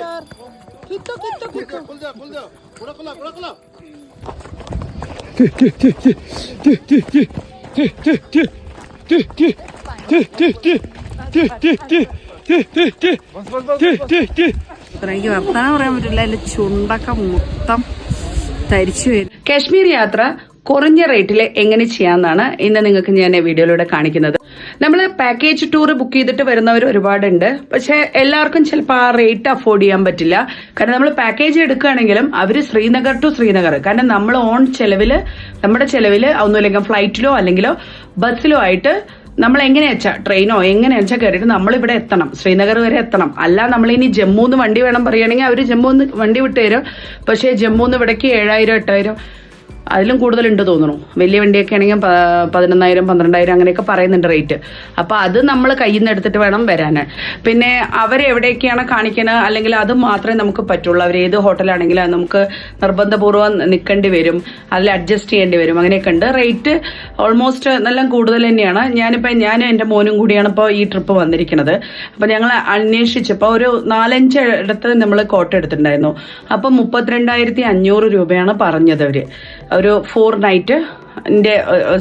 यार कितो എനിക്ക് വർത്താനം പറയാൻ പറ്റില്ല. അതിന്റെ ചുണ്ടൊക്കെ മൊത്തം തരിച്ചു വരും. കാശ്മീർ യാത്ര കുറഞ്ഞ റേറ്റിൽ എങ്ങനെ ചെയ്യാമെന്നാണ് ഇന്ന് നിങ്ങൾക്ക് ഞാൻ വീഡിയോയിലൂടെ കാണിക്കുന്നത്. നമ്മൾ പാക്കേജ് ടൂർ ബുക്ക് ചെയ്തിട്ട് വരുന്നവർ ഒരുപാടുണ്ട്. പക്ഷെ എല്ലാവർക്കും ചിലപ്പോൾ ആ റേറ്റ് അഫോർഡ് ചെയ്യാൻ പറ്റില്ല. കാരണം നമ്മൾ പാക്കേജ് എടുക്കുകയാണെങ്കിലും അവർ ശ്രീനഗർ ടു ശ്രീനഗർ, കാരണം നമ്മൾ ഓൺ ചെലവിൽ നമ്മുടെ ചെലവിൽ ഒന്നുമില്ലെങ്കിൽ ഫ്ലൈറ്റിലോ അല്ലെങ്കിലോ ബസ്സിലോ ആയിട്ട് നമ്മൾ എങ്ങനെയാ വെച്ചാൽ ട്രെയിനോ എങ്ങനെയാ വെച്ചാൽ കയറിയിട്ട് നമ്മളിവിടെ എത്തണം, ശ്രീനഗർ വരെ എത്തണം. അല്ല നമ്മളിനി ജമ്മുന്ന് വണ്ടി വേണം പറയുകയാണെങ്കിൽ അവർ ജമ്മുന്ന് വണ്ടി വിട്ട് തരും. പക്ഷേ ജമ്മുന്ന് ഇവിടേക്ക് 7000 8000 അതിലും കൂടുതലുണ്ട് തോന്നുന്നു. വലിയ വണ്ടിയൊക്കെ ആണെങ്കിൽ 11,000 12,000 അങ്ങനെയൊക്കെ പറയുന്നുണ്ട് റേറ്റ്. അപ്പൊ അത് നമ്മൾ കയ്യിൽ നിന്ന് എടുത്തിട്ട് വേണം വരാൻ. പിന്നെ അവരെവിടെയൊക്കെയാണ് കാണിക്കുന്നത് അല്ലെങ്കിൽ അത് മാത്രമേ നമുക്ക് പറ്റുള്ളൂ. അവർ ഏത് ഹോട്ടലാണെങ്കിലും അത് നമുക്ക് നിർബന്ധപൂർവ്വം നിൽക്കേണ്ടി വരും, അതിൽ അഡ്ജസ്റ്റ് ചെയ്യേണ്ടി വരും. അങ്ങനെയൊക്കെ ഉണ്ട്. റേറ്റ് ഓൾമോസ്റ്റ് നല്ല കൂടുതൽ തന്നെയാണ്. ഞാനും എൻ്റെ മോനും കൂടിയാണ് ഇപ്പോൾ ഈ ട്രിപ്പ് വന്നിരിക്കുന്നത്. അപ്പൊ ഞങ്ങൾ അന്വേഷിച്ചപ്പോൾ ഒരു 4-5 ഇടത്ത് നമ്മൾ കോട്ട എടുത്തിട്ടുണ്ടായിരുന്നു. അപ്പൊ 32,500 രൂപയാണ് പറഞ്ഞത് അവര്. ഒരു 4 നൈറ്റ്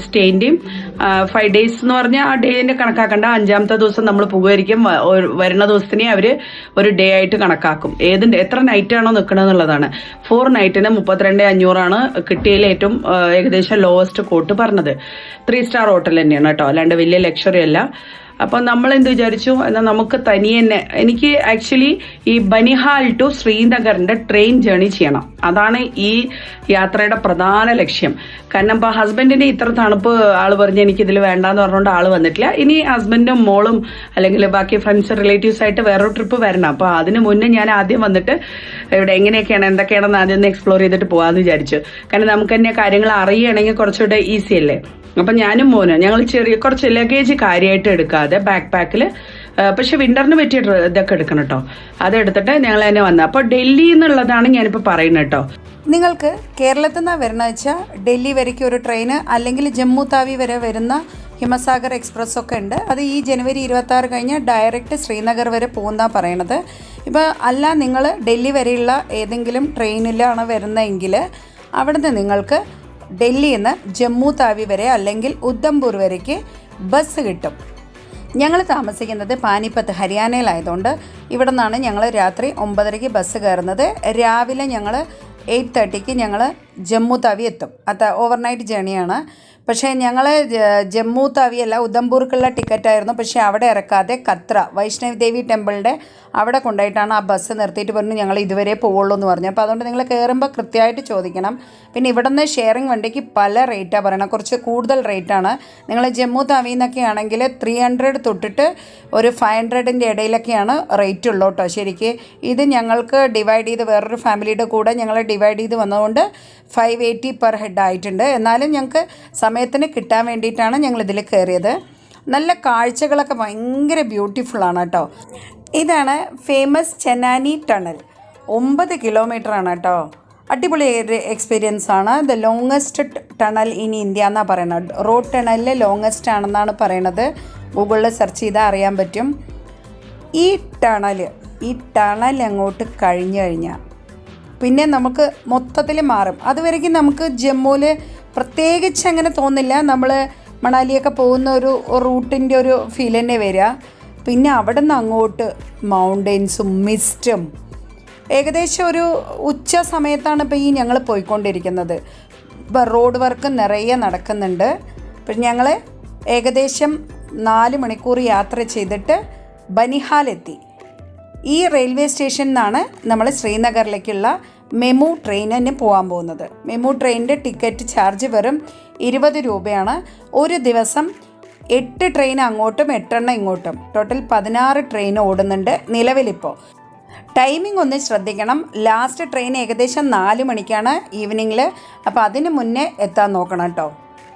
സ്റ്റേന്റെയും 5 ഡേയ്സ് എന്ന് പറഞ്ഞാൽ ആ ഡേന്റെ കണക്കാക്കണ്ട. 5ാമത്തെ ദിവസം നമ്മൾ പോകുമായിരിക്കും. വരുന്ന ദിവസത്തിനെ അവര് ഒരു ഡേ ആയിട്ട് കണക്കാക്കും. എത്ര നൈറ്റ് ആണോ നിൽക്കണത് എന്നുള്ളതാണ്. 4 നൈറ്റിന് 32,500 കിട്ടിയതിൽ ഏറ്റവും ഏകദേശം ലോവസ്റ്റ് കോട്ട് പറഞ്ഞത്. 3 സ്റ്റാർ ഹോട്ടൽ തന്നെയാണ് കേട്ടോ, അല്ലാണ്ട് വലിയ ലക്ഷറി അല്ല. അപ്പൊ നമ്മൾ എന്ത് വിചാരിച്ചു, എന്നാൽ നമുക്ക് തനിയെ തന്നെ, എനിക്ക് ആക്ച്വലി ഈ ബനിഹാൽ ടു ശ്രീനഗറിന്റെ ട്രെയിൻ ജേർണി ചെയ്യണം. അതാണ് ഈ യാത്രയുടെ പ്രധാന ലക്ഷ്യം. കാരണം ഇപ്പൊ ഹസ്ബൻഡിന് ഇത്ര തണുപ്പ് ആള് പറഞ്ഞ് എനിക്ക് ഇതിൽ വേണ്ടാന്ന് പറഞ്ഞുകൊണ്ട് ആള് വന്നിട്ടില്ല. ഇനി ഹസ്ബൻഡും മോളും അല്ലെങ്കിൽ ബാക്കി ഫ്രണ്ട്സ് റിലേറ്റീവ്സ് ആയിട്ട് വേറൊരു ട്രിപ്പ് വരണം. അപ്പൊ അതിന് മുന്നേ ഞാൻ ആദ്യം വന്നിട്ട് ഇവിടെ എങ്ങനെയൊക്കെയാണ് എന്തൊക്കെയാണെന്ന് ആദ്യം ഒന്ന് എക്സ്പ്ലോർ ചെയ്തിട്ട് പോകാമെന്ന് വിചാരിച്ചു. കാരണം നമുക്ക് തന്നെ കാര്യങ്ങൾ അറിയുകയാണെങ്കിൽ കുറച്ചുകൂടെ ഈസി അല്ലേ. അപ്പൊ ഞാനും മോനും ഞങ്ങൾ കുറച്ച് ലഗേജ് കാര്യമായിട്ട് എടുക്കാതെ ബാക്ക് പാക്കിൽ, പക്ഷെ വിന്ററിന് പറ്റിയ ഇതൊക്കെ എടുക്കണം കേട്ടോ. അതെടുത്തിട്ട് ഞങ്ങൾ തന്നെ വന്നത്. അപ്പൊ ഡൽഹി എന്നുള്ളതാണ് ഞാനിപ്പോ പറയുന്നത് കേട്ടോ. നിങ്ങൾക്ക് കേരളത്തിൽ നിന്നാണ് വരുന്ന വെച്ചാൽ ഡൽഹി വരയ്ക്ക് ഒരു ട്രെയിന്, അല്ലെങ്കിൽ ജമ്മു താവി വരെ വരുന്ന ഹിമസാഗർ എക്സ്പ്രസ് ഒക്കെ ഉണ്ട്. അത് ഈ ജനുവരി 26 കഴിഞ്ഞ് ഡയറക്റ്റ് ശ്രീനഗർ വരെ പോകുന്നതാണ് പറയണത്. ഇപ്പോൾ അല്ല നിങ്ങൾ ഡൽഹി വരെയുള്ള ഏതെങ്കിലും ട്രെയിനിലാണ് വരുന്നതെങ്കിൽ അവിടുന്ന് നിങ്ങൾക്ക് ഡൽഹിയിൽ നിന്ന് ജമ്മു താവി വരെ അല്ലെങ്കിൽ ഉദ്ധംപൂർ വരേക്ക് ബസ് കിട്ടും. ഞങ്ങൾ താമസിക്കുന്നത് പാനിപ്പത്ത് ഹരിയാനയിലായതുകൊണ്ട് ഇവിടെ നിന്നാണ് ഞങ്ങൾ രാത്രി 9:30 ബസ് കയറുന്നത്. രാവിലെ ഞങ്ങൾ 8:30 ഞങ്ങൾ ജമ്മു താവി എത്തും. അത് ഓവർനൈറ്റ് ജേണിയാണ്. പക്ഷേ ഞങ്ങൾ ജമ്മു താവിയല്ല ഉദ്ധംപൂർക്കുള്ള ടിക്കറ്റായിരുന്നു. പക്ഷേ അവിടെ ഇറക്കാതെ കത്ര വൈഷ്ണവ് ദേവി ടെമ്പിളിൻ്റെ അവിടെ കൊണ്ടുപോയിട്ടാണ് ആ ബസ് നിർത്തിയിട്ട് പറഞ്ഞു ഞങ്ങൾ ഇതുവരെ പോവുള്ളൂ എന്ന് പറഞ്ഞു. അപ്പോൾ അതുകൊണ്ട് നിങ്ങൾ കയറുമ്പോൾ കൃത്യമായിട്ട് ചോദിക്കണം. പിന്നെ ഇവിടെ നിന്ന് ഷെയറിംഗ് വണ്ടിക്ക് പല റേറ്റാണ് പറയണം, കുറച്ച് കൂടുതൽ റേറ്റാണ്. നിങ്ങൾ ജമ്മു താവിയിൽ നിന്നൊക്കെ ആണെങ്കിൽ 300 തൊട്ടിട്ട് ഒരു 500ൻ്റെ ഇടയിലൊക്കെയാണ് റേറ്റ് ഉള്ളൂ കേട്ടോ. ശരിക്ക് ഇത് ഞങ്ങൾക്ക് ഡിവൈഡ് ചെയ്ത് വേറൊരു ഫാമിലിയുടെ കൂടെ ഞങ്ങൾ ഡിവൈഡ് ചെയ്ത് വന്നതുകൊണ്ട് 580 പെർ ഹെഡ് ആയിട്ടുണ്ട്. എന്നാലും ഞങ്ങൾക്ക് സമയത്തിന് കിട്ടാൻ വേണ്ടിയിട്ടാണ് ഞങ്ങളിതിൽ കയറിയത്. നല്ല കാഴ്ചകളൊക്കെ ഭയങ്കര ബ്യൂട്ടിഫുള്ളാണ് കേട്ടോ. ഇതാണ് ഫേമസ് ചെന്നാനി ടണൽ. 9 കിലോമീറ്ററാണ് കേട്ടോ. അടിപൊളി എക്സ്പീരിയൻസ് ആണ്. The longest tunnel in India എന്നാണ് പറയുന്നത്. റോഡ് ടണലിൽ ലോങ്ങസ്റ്റ് ആണെന്നാണ് പറയണത്. ഗൂഗിളിൽ സെർച്ച് ചെയ്താൽ അറിയാൻ പറ്റും. ഈ ടണൽ അങ്ങോട്ട് കഴിഞ്ഞു കഴിഞ്ഞാൽ പിന്നെ നമുക്ക് മൊത്തത്തിൽ മാറും. അതുവരേക്കും നമുക്ക് ജമ്മുവിൽ പ്രത്യേകിച്ച് അങ്ങനെ തോന്നില്ല. നമ്മൾ മണാലിയൊക്കെ പോകുന്ന ഒരു റൂട്ടിൻ്റെ ഒരു ഫീൽ തന്നെ വരിക. പിന്നെ അവിടെ നിന്ന് അങ്ങോട്ട് മൗണ്ടെയ്ൻസും മിസ്റ്റും. ഏകദേശം ഒരു ഉച്ച സമയത്താണ് ഇപ്പോൾ ഈ ഞങ്ങൾ പോയിക്കൊണ്ടിരിക്കുന്നത്. ഇപ്പോൾ റോഡ് വർക്ക് നിറയെ നടക്കുന്നുണ്ട്. പിന്നെ ഞങ്ങൾ ഏകദേശം 4 മണിക്കൂർ യാത്ര ചെയ്തിട്ട് ബനിഹാലെത്തി. ഈ റെയിൽവേ സ്റ്റേഷനിൽ നിന്നാണ് നമ്മൾ ശ്രീനഗറിലേക്കുള്ള മെമു ട്രെയിനിന് പോകാൻ പോകുന്നത്. മെമു ട്രെയിനിൻ്റെ ടിക്കറ്റ് ചാർജ് വെറും 20 രൂപയാണ്. ഒരു ദിവസം 8 ട്രെയിൻ അങ്ങോട്ടും 8 ഇങ്ങോട്ടും, ടോട്ടൽ 16 ട്രെയിൻ ഓടുന്നുണ്ട് നിലവിലിപ്പോൾ. ടൈമിംഗ് ഒന്ന് ശ്രദ്ധിക്കണം. ലാസ്റ്റ് ട്രെയിൻ ഏകദേശം 4 മണിക്കാണ് ഈവനിങ്ങിൽ. അപ്പോൾ അതിന് മുന്നേ എത്താൻ നോക്കണം കേട്ടോ.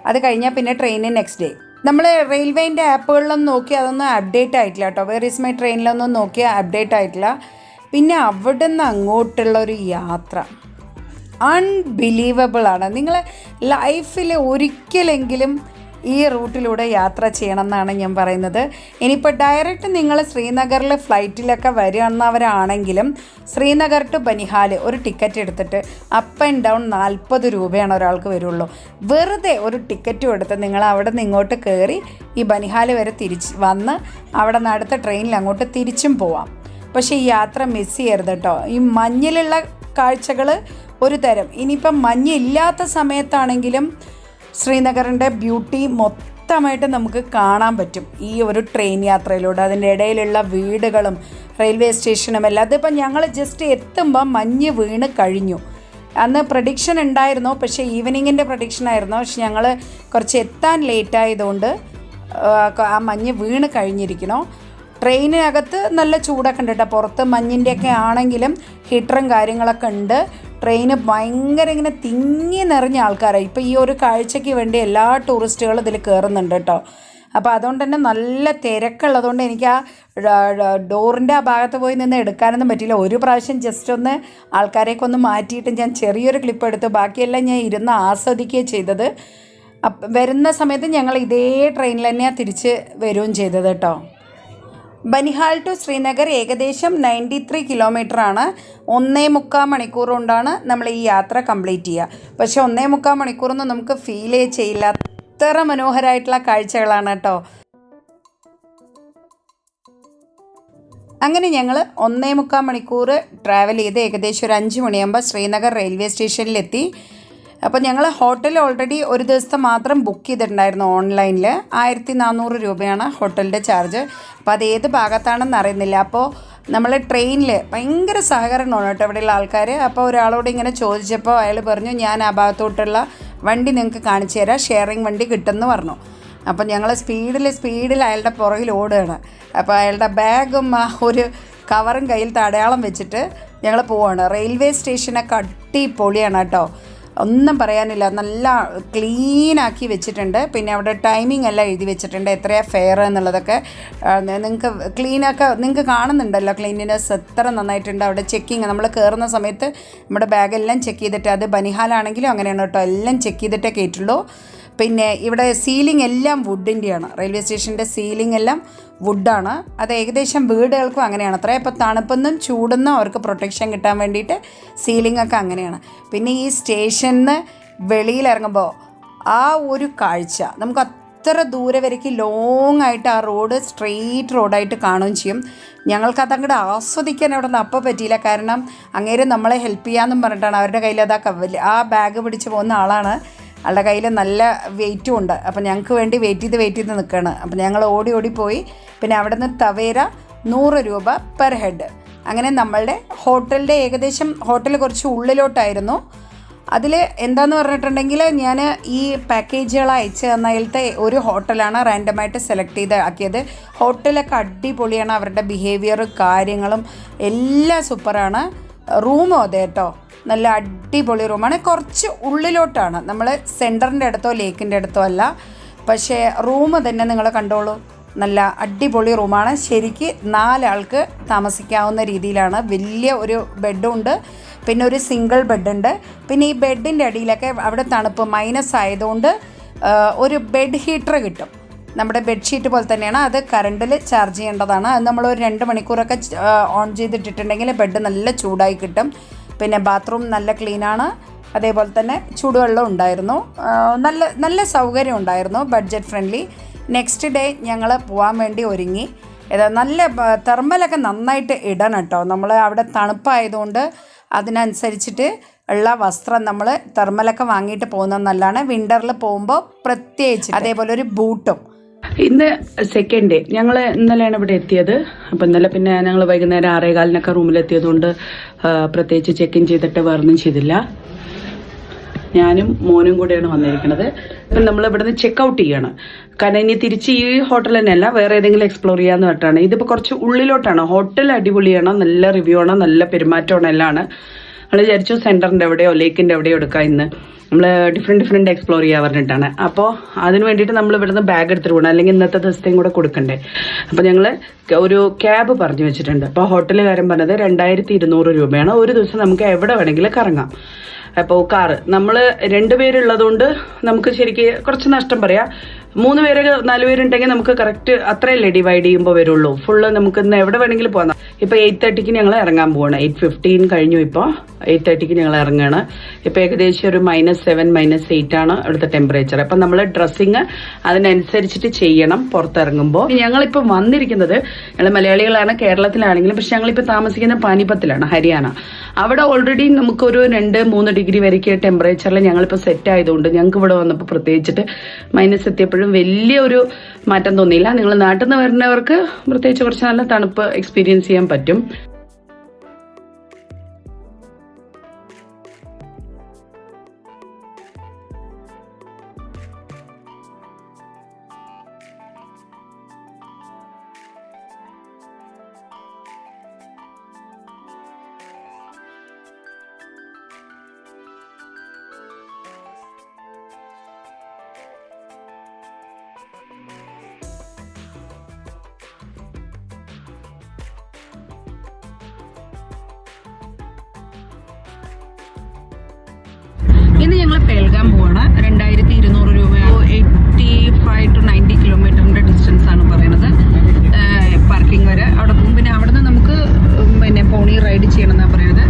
അത് കഴിഞ്ഞാൽ പിന്നെ ട്രെയിന് നെക്സ്റ്റ് ഡേ. നമ്മൾ റെയിൽവേൻ്റെ ആപ്പുകളിലൊന്നും നോക്കി അതൊന്നും അപ്ഡേറ്റ് ആയിട്ടില്ല കേട്ടോ. വേർ ഈസ് മൈ ട്രെയിനിലൊന്നും നോക്കിയാൽ അപ്ഡേറ്റ് ആയിട്ടില്ല. പിന്നെ അവിടെ നിന്ന് അങ്ങോട്ടുള്ളൊരു യാത്ര അൺബിലീവബിളാണ്. നിങ്ങൾ ലൈഫിൽ ഒരിക്കലെങ്കിലും ഈ റൂട്ടിലൂടെ യാത്ര ചെയ്യണം എന്നാണ് ഞാൻ പറയുന്നത്. ഇനിയിപ്പോൾ ഡയറക്റ്റ് നിങ്ങൾ ശ്രീനഗറിൽ ഫ്ലൈറ്റിലൊക്കെ വരുന്നവരാണെങ്കിലും ശ്രീനഗർ ടു ബനിഹാൽ ഒരു ടിക്കറ്റ് എടുത്തിട്ട് അപ്പ് ആൻഡ് ഡൗൺ 40 രൂപയാണ് ഒരാൾക്ക് വരുള്ളൂ. വെറുതെ ഒരു ടിക്കറ്റും എടുത്ത് നിങ്ങൾ അവിടെ നിന്ന് ഇങ്ങോട്ട് കയറി ഈ ബനിഹാൽ വരെ തിരിച്ച് വന്ന് അവിടെ നിന്ന് അടുത്ത ട്രെയിനിൽ അങ്ങോട്ട് തിരിച്ചും പോവാം. പക്ഷേ ഈ യാത്ര മിസ് ചെയ്യരുത് കേട്ടോ. ഈ മഞ്ഞിലുള്ള കാഴ്ചകൾ ഒരു തരം. ഇനിയിപ്പം മഞ്ഞില്ലാത്ത സമയത്താണെങ്കിലും ശ്രീനഗറിൻ്റെ ബ്യൂട്ടി മൊത്തമായിട്ട് നമുക്ക് കാണാൻ പറ്റും ഈ ഒരു ട്രെയിൻ യാത്രയിലൂടെ. അതിൻ്റെ ഇടയിലുള്ള വീടുകളും റെയിൽവേ സ്റ്റേഷനും എല്ലാം. അതിപ്പോൾ ഞങ്ങൾ ജസ്റ്റ് എത്തുമ്പോൾ മഞ്ഞ് വീണ് കഴിഞ്ഞു. അന്ന് പ്രഡിക്ഷൻ ഉണ്ടായിരുന്നു, പക്ഷേ ഈവനിങ്ങിൻ്റെ പ്രഡിക്ഷൻ ആയിരുന്നു. പക്ഷെ ഞങ്ങൾ കുറച്ച് എത്താൻ ലേറ്റ് ആയതുകൊണ്ട് ആ മഞ്ഞ് വീണ് കഴിഞ്ഞിരിക്കണോ. ട്രെയിനിനകത്ത് നല്ല ചൂടൊക്കെ ഉണ്ട് കേട്ടോ. പുറത്ത് മഞ്ഞിൻ്റെയൊക്കെ ആണെങ്കിലും ഹീറ്ററും കാര്യങ്ങളൊക്കെ ഉണ്ട്. ട്രെയിന് ഭയങ്കര ഇങ്ങനെ തിങ്ങി നിറഞ്ഞ ആൾക്കാരാണ്. ഇപ്പോൾ ഈ ഒരു കാഴ്ചയ്ക്ക് വേണ്ടി എല്ലാ ടൂറിസ്റ്റുകളും ഇതിൽ കയറുന്നുണ്ട് കേട്ടോ. അപ്പോൾ അതുകൊണ്ട് തന്നെ നല്ല തിരക്കുള്ളതുകൊണ്ട് എനിക്ക് ആ ഡോറിൻ്റെ ആ ഭാഗത്ത് പോയി നിന്ന് എടുക്കാനൊന്നും പറ്റിയില്ല. ഒരു പ്രാവശ്യം ജസ്റ്റ് ഒന്ന് ആൾക്കാരെയൊക്കെ ഒന്ന് മാറ്റിയിട്ട് ഞാൻ ചെറിയൊരു ക്ലിപ്പ് എടുത്തു. ബാക്കിയെല്ലാം ഞാൻ ഇരുന്ന് ആസ്വദിക്കുകയും ചെയ്തത്. വരുന്ന സമയത്ത് ഞങ്ങൾ ഇതേ ട്രെയിനിൽ തന്നെയാണ് തിരിച്ച് വരികയും ചെയ്തത് കേട്ടോ. ബനിഹാൽ ടു ശ്രീനഗർ ഏകദേശം 93 കിലോമീറ്ററാണ്. 1.25 മണിക്കൂർ കൊണ്ടാണ് നമ്മൾ ഈ യാത്ര കംപ്ലീറ്റ് ചെയ്യുക. പക്ഷേ 1.25 മണിക്കൂറൊന്നും നമുക്ക് ഫീലേ ചെയ്യില്ല. അത്ര മനോഹരമായിട്ടുള്ള കാഴ്ചകളാണ് കേട്ടോ. അങ്ങനെ ഞങ്ങൾ 1.25 മണിക്കൂർ ട്രാവൽ ചെയ്ത് ഏകദേശം ഒരു 5 മണിയാകുമ്പോൾ ശ്രീനഗർ റെയിൽവേ സ്റ്റേഷനിലെത്തി. അപ്പോൾ ഞങ്ങൾ ഹോട്ടൽ ഓൾറെഡി ഒരു ദിവസത്തെ മാത്രം ബുക്ക് ചെയ്തിട്ടുണ്ടായിരുന്നു ഓൺലൈനിൽ. 1400 രൂപയാണ് ഹോട്ടലിൻ്റെ ചാർജ്. അപ്പോൾ അത് ഏത് ഭാഗത്താണെന്ന് അറിയുന്നില്ല. അപ്പോൾ നമ്മൾ ട്രെയിനിൽ ഭയങ്കര സഹകരണമാണ് കേട്ടോ ഇവിടെയുള്ള ആൾക്കാർ. അപ്പോൾ ഒരാളോട് ഇങ്ങനെ ചോദിച്ചപ്പോൾ അയാൾ പറഞ്ഞു, ഞാൻ ആ ഭാഗത്തോട്ടുള്ള വണ്ടി നിങ്ങൾക്ക് കാണിച്ചു തരാം, ഷെയറിങ് വണ്ടി കിട്ടുമെന്ന് പറഞ്ഞു. അപ്പോൾ ഞങ്ങൾ സ്പീഡിൽ അയാളുടെ പുറകിൽ ഓടുകയാണ്. അപ്പോൾ അയാളുടെ ബാഗും ആ ഒരു കവറും കയ്യിൽ അടയാളം വെച്ചിട്ട് ഞങ്ങൾ പോവുകയാണ്. റെയിൽവേ സ്റ്റേഷനൊക്കെ അടിപൊളിയാണ് കേട്ടോ, ഒന്നും പറയാനില്ല. നല്ല ക്ലീനാക്കി വെച്ചിട്ടുണ്ട്. പിന്നെ അവിടെ ടൈമിംഗ് എല്ലാം എഴുതി വെച്ചിട്ടുണ്ട്, എത്രയാണ് ഫെയർ എന്നുള്ളതൊക്കെ നിങ്ങൾക്ക് നിങ്ങൾക്ക് കാണുന്നുണ്ടല്ലോ. ക്ലീനിനെസ് എത്ര നന്നായിട്ടുണ്ട്. അവിടെ ചെക്കിങ് നമ്മൾ കയറുന്ന സമയത്ത് നമ്മുടെ ബാഗെല്ലാം ചെക്ക് ചെയ്തിട്ട്, അത് ബനിഹാലാണെങ്കിലും അങ്ങനെയാണ് കേട്ടോ, എല്ലാം ചെക്ക് ചെയ്തിട്ടേ കയറ്റുള്ളൂ. പിന്നെ ഇവിടെ സീലിംഗ് എല്ലാം വുഡിൻ്റെയാണ്. റെയിൽവേ സ്റ്റേഷൻ്റെ സീലിംഗ് എല്ലാം വുഡാണ്. അത് ഏകദേശം വീടുകൾക്കും അങ്ങനെയാണ് അത്ര. ഇപ്പോൾ തണുപ്പെന്നും ചൂടെന്നും അവർക്ക് പ്രൊട്ടക്ഷൻ കിട്ടാൻ വേണ്ടിയിട്ട് സീലിംഗൊക്കെ അങ്ങനെയാണ്. പിന്നെ ഈ സ്റ്റേഷനിൽ വെളിയിലിറങ്ങുമ്പോൾ ആ ഒരു കാഴ്ച നമുക്ക് അത്ര ദൂരെ വരയ്ക്ക് ലോങ് ആയിട്ട് ആ റോഡ് സ്ട്രെയിറ്റ് റോഡായിട്ട് കാണുകയും ചെയ്യും. ഞങ്ങൾക്കത് അങ്ങോട്ട് ആസ്വദിക്കാൻ അവിടെ നിന്ന് അപ്പം പറ്റിയില്ല. കാരണം അങ്ങേര് നമ്മളെ ഹെൽപ്പ് ചെയ്യാമെന്നും പറഞ്ഞിട്ടാണ്. അവരുടെ കയ്യിൽ ആ ബാഗ് പിടിച്ച് പോകുന്ന ആളാണ്. ആളുടെ കയ്യിൽ നല്ല വെയിറ്റും ഉണ്ട്. അപ്പോൾ ഞങ്ങൾക്ക് വേണ്ടി വെയിറ്റ് ചെയ്ത് നിൽക്കുകയാണ്. അപ്പോൾ ഞങ്ങൾ ഓടി പോയി. പിന്നെ അവിടെ നിന്ന് തവേര 100 രൂപ പെർ ഹെഡ്. അങ്ങനെ നമ്മളുടെ ഹോട്ടലിൻ്റെ ഏകദേശം ഹോട്ടൽ കുറച്ച് ഉള്ളിലോട്ടായിരുന്നു. അതിൽ എന്താണെന്ന് പറഞ്ഞിട്ടുണ്ടെങ്കിൽ ഞാൻ ഈ പാക്കേജുകൾ അയച്ചു തന്നതിലത്തെ ഒരു ഹോട്ടലാണ് റാൻഡമായിട്ട് സെലക്ട് ചെയ്ത് ആക്കിയത്. ഹോട്ടലൊക്കെ അടിപൊളിയാണ്. അവരുടെ ബിഹേവിയറും കാര്യങ്ങളും എല്ലാം സൂപ്പറാണ്. റൂമും അതെ കേട്ടോ, നല്ല അടിപൊളി റൂമാണ്. കുറച്ച് ഉള്ളിലോട്ടാണ്, നമ്മൾ സെൻറ്ററിൻ്റെ അടുത്തോ ലേക്കിൻ്റെ അടുത്തോ അല്ല. പക്ഷേ റൂം തന്നെ നിങ്ങൾ കണ്ടോളൂ, നല്ല അടിപൊളി റൂമാണ്. ശരിക്ക് 4 ആൾക്ക് താമസിക്കാവുന്ന രീതിയിലാണ്. വലിയ ഒരു ബെഡുണ്ട്, പിന്നെ ഒരു സിംഗിൾ ബെഡുണ്ട്. പിന്നെ ഈ ബെഡിൻ്റെ അടിയിലൊക്കെ അവിടെ തണുപ്പ് മൈനസ് ആയതുകൊണ്ട് ഒരു ബെഡ് ഹീറ്റർ കിട്ടും. നമ്മുടെ ബെഡ്ഷീറ്റ് പോലെ തന്നെയാണ്, അത് കറണ്ടിൽ ചാർജ് ചെയ്യേണ്ടതാണ്. അത് നമ്മൾ ഒരു 2 മണിക്കൂറൊക്കെ ഓൺ ചെയ്തിട്ടിട്ടുണ്ടെങ്കിൽ ബെഡ് നല്ല ചൂടായി കിട്ടും. പിന്നെ ബാത്റൂം നല്ല ക്ലീനാണ്. അതേപോലെ തന്നെ ചൂടുവെള്ളം ഉണ്ടായിരുന്നു. നല്ല സൗകര്യം ഉണ്ടായിരുന്നു, ബഡ്ജറ്റ് ഫ്രണ്ട്ലി. നെക്സ്റ്റ് ഡേ ഞങ്ങൾ പോകാൻ വേണ്ടി ഒരുങ്ങി. നല്ല തെർമലൊക്കെ നന്നായിട്ട് ഇടണം കേട്ടോ. നമ്മൾ അവിടെ തണുപ്പായതുകൊണ്ട് അതിനനുസരിച്ചിട്ട് ഉള്ള വസ്ത്രം നമ്മൾ തെർമലൊക്കെ വാങ്ങിയിട്ട് പോകുന്നത് നല്ലതാണ്. വിൻ്ററിൽ പോകുമ്പോൾ പ്രത്യേകിച്ച് അതേപോലെ ഒരു ബൂട്ടും. ഇന്ന് സെക്കൻഡ് ഡേ, ഞങ്ങൾ ഇന്നലെയാണ് ഇവിടെ എത്തിയത്. അപ്പം ഇന്നലെ പിന്നെ ഞങ്ങൾ വൈകുന്നേരം 6:15 റൂമിലെത്തിയതുകൊണ്ട് പ്രത്യേകിച്ച് ചെക്ക് ഇൻ ചെയ്തിട്ട് വേറൊന്നും ചെയ്തില്ല. ഞാനും മോനും കൂടെയാണ് വന്നിരിക്കുന്നത്. അപ്പം നമ്മൾ ഇവിടുന്ന് ചെക്ക് ഔട്ട് ചെയ്യാണ്. കാരണം ഇനി തിരിച്ച് ഈ ഹോട്ടൽ തന്നെയല്ല, വേറെ ഏതെങ്കിലും എക്സ്പ്ലോർ ചെയ്യാന്ന് പറഞ്ഞിട്ടാണ്. ഇതിപ്പോൾ കുറച്ച് ഉള്ളിലോട്ടാണ്. ഹോട്ടൽ അടിപൊളിയാണ്, നല്ല റിവ്യൂ ആണ്, നല്ല പെരുമാറ്റമാണ്, എല്ലാം. നമ്മൾ വിചാരിച്ചു സെൻറ്ററിൻ്റെ എവിടെയോ ലേക്കിൻ്റെ എവിടെയോ എടുക്കാം. ഇന്ന് നമ്മൾ ഡിഫറെൻറ്റ് എക്സ്പ്ലോർ ചെയ്യാൻ പറഞ്ഞിട്ടാണ്. അപ്പോൾ അതിന് വേണ്ടിയിട്ട് നമ്മൾ ഇവിടുന്ന് ബാഗ് എടുത്തിട്ട് പോകണം, അല്ലെങ്കിൽ ഇന്നത്തെ ദിവസത്തെയും കൂടെ കൊടുക്കണ്ടേ. അപ്പോൾ ഞങ്ങൾ ഒരു ക്യാബ് പറഞ്ഞു വെച്ചിട്ടുണ്ട്. അപ്പോൾ ഹോട്ടലുകാരൻ പറഞ്ഞത് 2200 രൂപയാണ്. ഒരു ദിവസം നമുക്ക് എവിടെ വേണമെങ്കിലും കറങ്ങാം. അപ്പോൾ കാറ് നമ്മൾ 2 പേരുള്ളതുകൊണ്ട് നമുക്ക് ശരിക്കും കുറച്ച് നഷ്ടം പറയാം. 3 പേര് 4 പേരുണ്ടെങ്കിൽ നമുക്ക് കറക്റ്റ് അത്രയല്ലേ ഡിവൈഡ് ചെയ്യുമ്പോൾ വരുള്ളൂ. ഫുള്ള് നമുക്ക് ഇന്ന് എവിടെ വേണമെങ്കിലും പോകാം. ഇപ്പോൾ 8:30ക്ക് ഞങ്ങൾ ഇറങ്ങാൻ പോവാണ്. 8:15 കഴിഞ്ഞു. ഇപ്പോൾ 8:30ക്ക് ഞങ്ങൾ ഇറങ്ങുകയാണ്. ഇപ്പോൾ ഏകദേശം ഒരു -7 -8 ആണ് അവിടുത്തെ ടെമ്പറേച്ചർ. അപ്പം നമ്മൾ ഡ്രസ്സിങ് അതിനനുസരിച്ചിട്ട് ചെയ്യണം പുറത്തിറങ്ങുമ്പോൾ. ഞങ്ങളിപ്പോൾ വന്നിരിക്കുന്നത്, ഞങ്ങൾ മലയാളികളാണ്, കേരളത്തിലാണെങ്കിലും, പക്ഷെ ഞങ്ങളിപ്പോൾ താമസിക്കുന്ന പാനിപ്പത്തിലാണ്, ഹരിയാന. അവിടെ ഓൾറെഡി നമുക്കൊരു 2-3 ഡിഗ്രി വരെയൊക്കെ ടെമ്പറേച്ചറിൽ ഞങ്ങളിപ്പോൾ സെറ്റ് ആയതുകൊണ്ട് ഞങ്ങൾക്ക് ഇവിടെ വന്നപ്പോൾ പ്രത്യേകിച്ചിട്ട് മൈനസ് എത്തിയപ്പോഴും വലിയൊരു മാറ്റം തോന്നിയില്ല. നിങ്ങൾ നാട്ടിൽ നിന്ന് വരുന്നവർക്ക് പ്രത്യേകിച്ച് കുറച്ച് നല്ല തണുപ്പ് എക്സ്പീരിയൻസ് ചെയ്യാൻ പറ്റും. ഇന്ന് ഞങ്ങൾ പേൽഗാം പോവാണ്. 2200 രൂപയാണ്. 85 to 90 കിലോമീറ്ററിന്റെ ഡിസ്റ്റൻസ് ആണ് പറയുന്നത് പാർക്കിംഗ് വരെ. അവിടെ പോകും. പിന്നെ അവിടെ നിന്ന് നമുക്ക് പോണി റൈഡ് ചെയ്യണം എന്നാണ് പറയുന്നത്.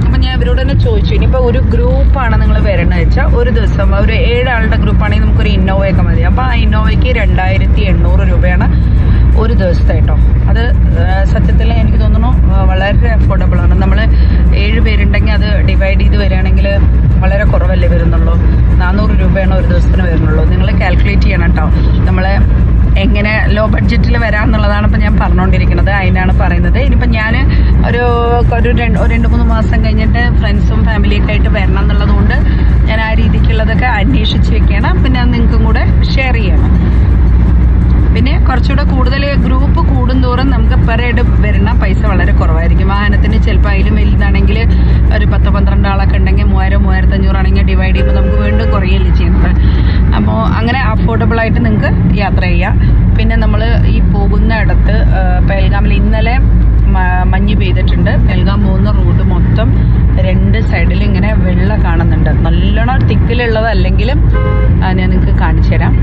അപ്പം ഞാൻ ഇവരോട് തന്നെ ചോദിച്ചു, ഇനിയിപ്പോൾ ഒരു ഗ്രൂപ്പാണ് നിങ്ങൾ വരണമെന്ന് വെച്ചാൽ ഒരു ദിവസം ഒരു 7 ആളുടെ ഗ്രൂപ്പാണെങ്കിൽ നമുക്കൊരു ഇന്നോവയൊക്കെ മതി. അപ്പോൾ ആ ഇന്നോവയ്ക്ക് 2800 രൂപയാണ് ഒരു ദിവസത്തെ കേട്ടോ. അത് സത്യത്തിൽ എനിക്ക് തോന്നുന്നു വളരെ അഫോർഡബിൾ ആണ്. നമ്മൾ 7 പേരുണ്ടെങ്കിൽ അത് ഡിവൈഡ് ചെയ്ത് വരികയാണെങ്കിൽ വളരെ കുറവല്ലേ വരുന്നുള്ളൂ. 400 രൂപയാണ് ഒരു ദിവസത്തിന് വരുന്നുള്ളൂ. നിങ്ങൾ കാൽക്കുലേറ്റ് ചെയ്യണം കേട്ടോ. നമ്മളെ എങ്ങനെ ലോ ബഡ്ജറ്റിൽ വരാമെന്നുള്ളതാണ് ഇപ്പം ഞാൻ പറഞ്ഞുകൊണ്ടിരിക്കുന്നത്. അതിനാണ് പറയുന്നത്. ഇനിയിപ്പം ഞാൻ ഒരു 2-3 മാസം കഴിഞ്ഞിട്ട് ഫ്രണ്ട്സും ഫാമിലിയൊക്കെ ആയിട്ട് വരണം എന്നുള്ളതുകൊണ്ട് ഞാൻ ആ രീതിക്കുള്ളതൊക്കെ അന്വേഷിച്ച് വെക്കണം. പിന്നെ അത് നിങ്ങൾക്കും കൂടെ ഷെയർ ചെയ്യണം. പിന്നെ കുറച്ചുകൂടെ കൂടുതൽ ഗ്രൂപ്പ് കൂടുന്തോറും നമുക്ക് പെർ ഹെഡ് വരുന്ന പൈസ വളരെ കുറവായിരിക്കും. വാഹനത്തിന് ചിലപ്പോൾ അതിലും വലുതാണെങ്കിൽ ഒരു 10-12 ആളൊക്കെ ഉണ്ടെങ്കിൽ 3000-3500 ആണെങ്കിൽ ഡിവൈഡ് ചെയ്യുമ്പോൾ നമുക്ക് വീണ്ടും കുറയല്ലേ ചെയ്യുന്നത്. അപ്പോൾ അങ്ങനെ അഫോർഡബിളായിട്ട് നിങ്ങൾക്ക് യാത്ര ചെയ്യാം. പിന്നെ നമ്മൾ ഈ പോകുന്ന ഇടത്ത് പേൽഗാമിൽ ഇന്നലെ മഞ്ഞ് പെയ്തിട്ടുണ്ട്. പേൽഗാം പോകുന്ന റൂട്ട് മൊത്തം 2 സൈഡിൽ ഇങ്ങനെ വെള്ളം കാണുന്നുണ്ട്. നല്ലോണം തിക്കിലുള്ളതല്ലെങ്കിലും ഞാൻ നിങ്ങൾക്ക് കാണിച്ചു തരാം.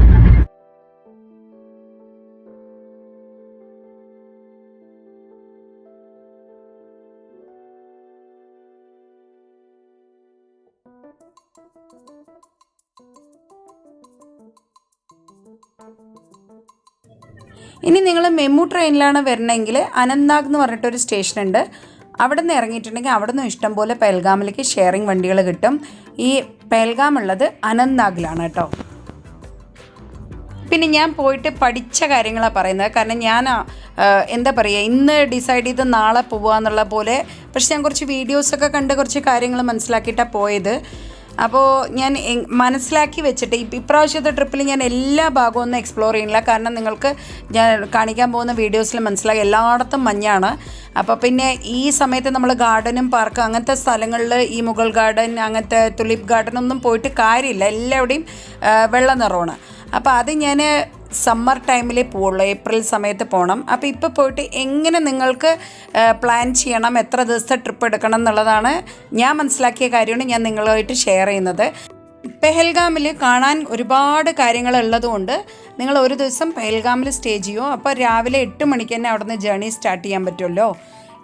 ഇനി നിങ്ങൾ മെമു ട്രെയിനിലാണ് വരണമെങ്കിൽ അനന്ത്നാഗ് എന്ന് പറഞ്ഞിട്ടൊരു സ്റ്റേഷനുണ്ട്. അവിടെ നിന്ന് ഇറങ്ങിയിട്ടുണ്ടെങ്കിൽ അവിടെ നിന്ന് ഇഷ്ടംപോലെ പേൽഗാമിലേക്ക് ഷെയറിംഗ് വണ്ടികൾ കിട്ടും. ഈ പേൽഗാം ഉള്ളത് അനന്ത്നാഗിലാണ് കേട്ടോ. പിന്നെ ഞാൻ പോയിട്ട് പഠിച്ച കാര്യങ്ങളാണ് പറയുന്നത്. കാരണം ഞാൻ എന്താ പറയുക, ഇന്ന് ഡിസൈഡ് ചെയ്ത് നാളെ പോവുക എന്നുള്ള പോലെ, പക്ഷെ ഞാൻ കുറച്ച് വീഡിയോസൊക്കെ കണ്ട് കുറച്ച് കാര്യങ്ങൾ മനസ്സിലാക്കിയിട്ടാണ് പോയത്. അപ്പോൾ ഞാൻ മനസ്സിലാക്കി വെച്ചിട്ട് ഇപ്രാവശ്യത്തെ ട്രിപ്പിൽ ഞാൻ എല്ലാ ഭാഗവും ഒന്നും എക്സ്പ്ലോർ ചെയ്യുന്നില്ല. കാരണം നിങ്ങൾക്ക് ഞാൻ കാണിക്കാൻ പോകുന്ന വീഡിയോസിൽ മനസ്സിലാക്കി എല്ലായിടത്തും മഞ്ഞാണ്. അപ്പോൾ പിന്നെ ഈ സമയത്ത് നമ്മൾ ഗാർഡനും പാർക്കും അങ്ങനത്തെ സ്ഥലങ്ങളിൽ ഈ മുഗൾ ഗാർഡൻ അങ്ങനത്തെ തുലിപ്പ് ഗാർഡനൊന്നും പോയിട്ട് കാര്യമില്ല. എല്ലാവിടെയും വെള്ള നിറമാണ്. അപ്പോൾ അത് ഞാൻ സമ്മർ ടൈമിലേ പോവുള്ളൂ, ഏപ്രിൽ സമയത്ത് പോകണം. അപ്പോൾ ഇപ്പോൾ പോയിട്ട് എങ്ങനെ നിങ്ങൾക്ക് പ്ലാൻ ചെയ്യണം, എത്ര ദിവസത്തെ ട്രിപ്പ് എടുക്കണം എന്നുള്ളതാണ് ഞാൻ മനസ്സിലാക്കിയ കാര്യമാണ് ഞാൻ നിങ്ങളുമായിട്ട് ഷെയർ ചെയ്യുന്നത്. പെഹൽഗാമിൽ കാണാൻ ഒരുപാട് കാര്യങ്ങളുള്ളതുകൊണ്ട് നിങ്ങൾ ഒരു ദിവസം പെഹൽഗാമിൽ സ്റ്റേ ചെയ്യുമോ. അപ്പോൾ രാവിലെ 8 മണിക്ക് തന്നെ അവിടെ നിന്ന് ജേർണി സ്റ്റാർട്ട് ചെയ്യാൻ പറ്റുമല്ലോ.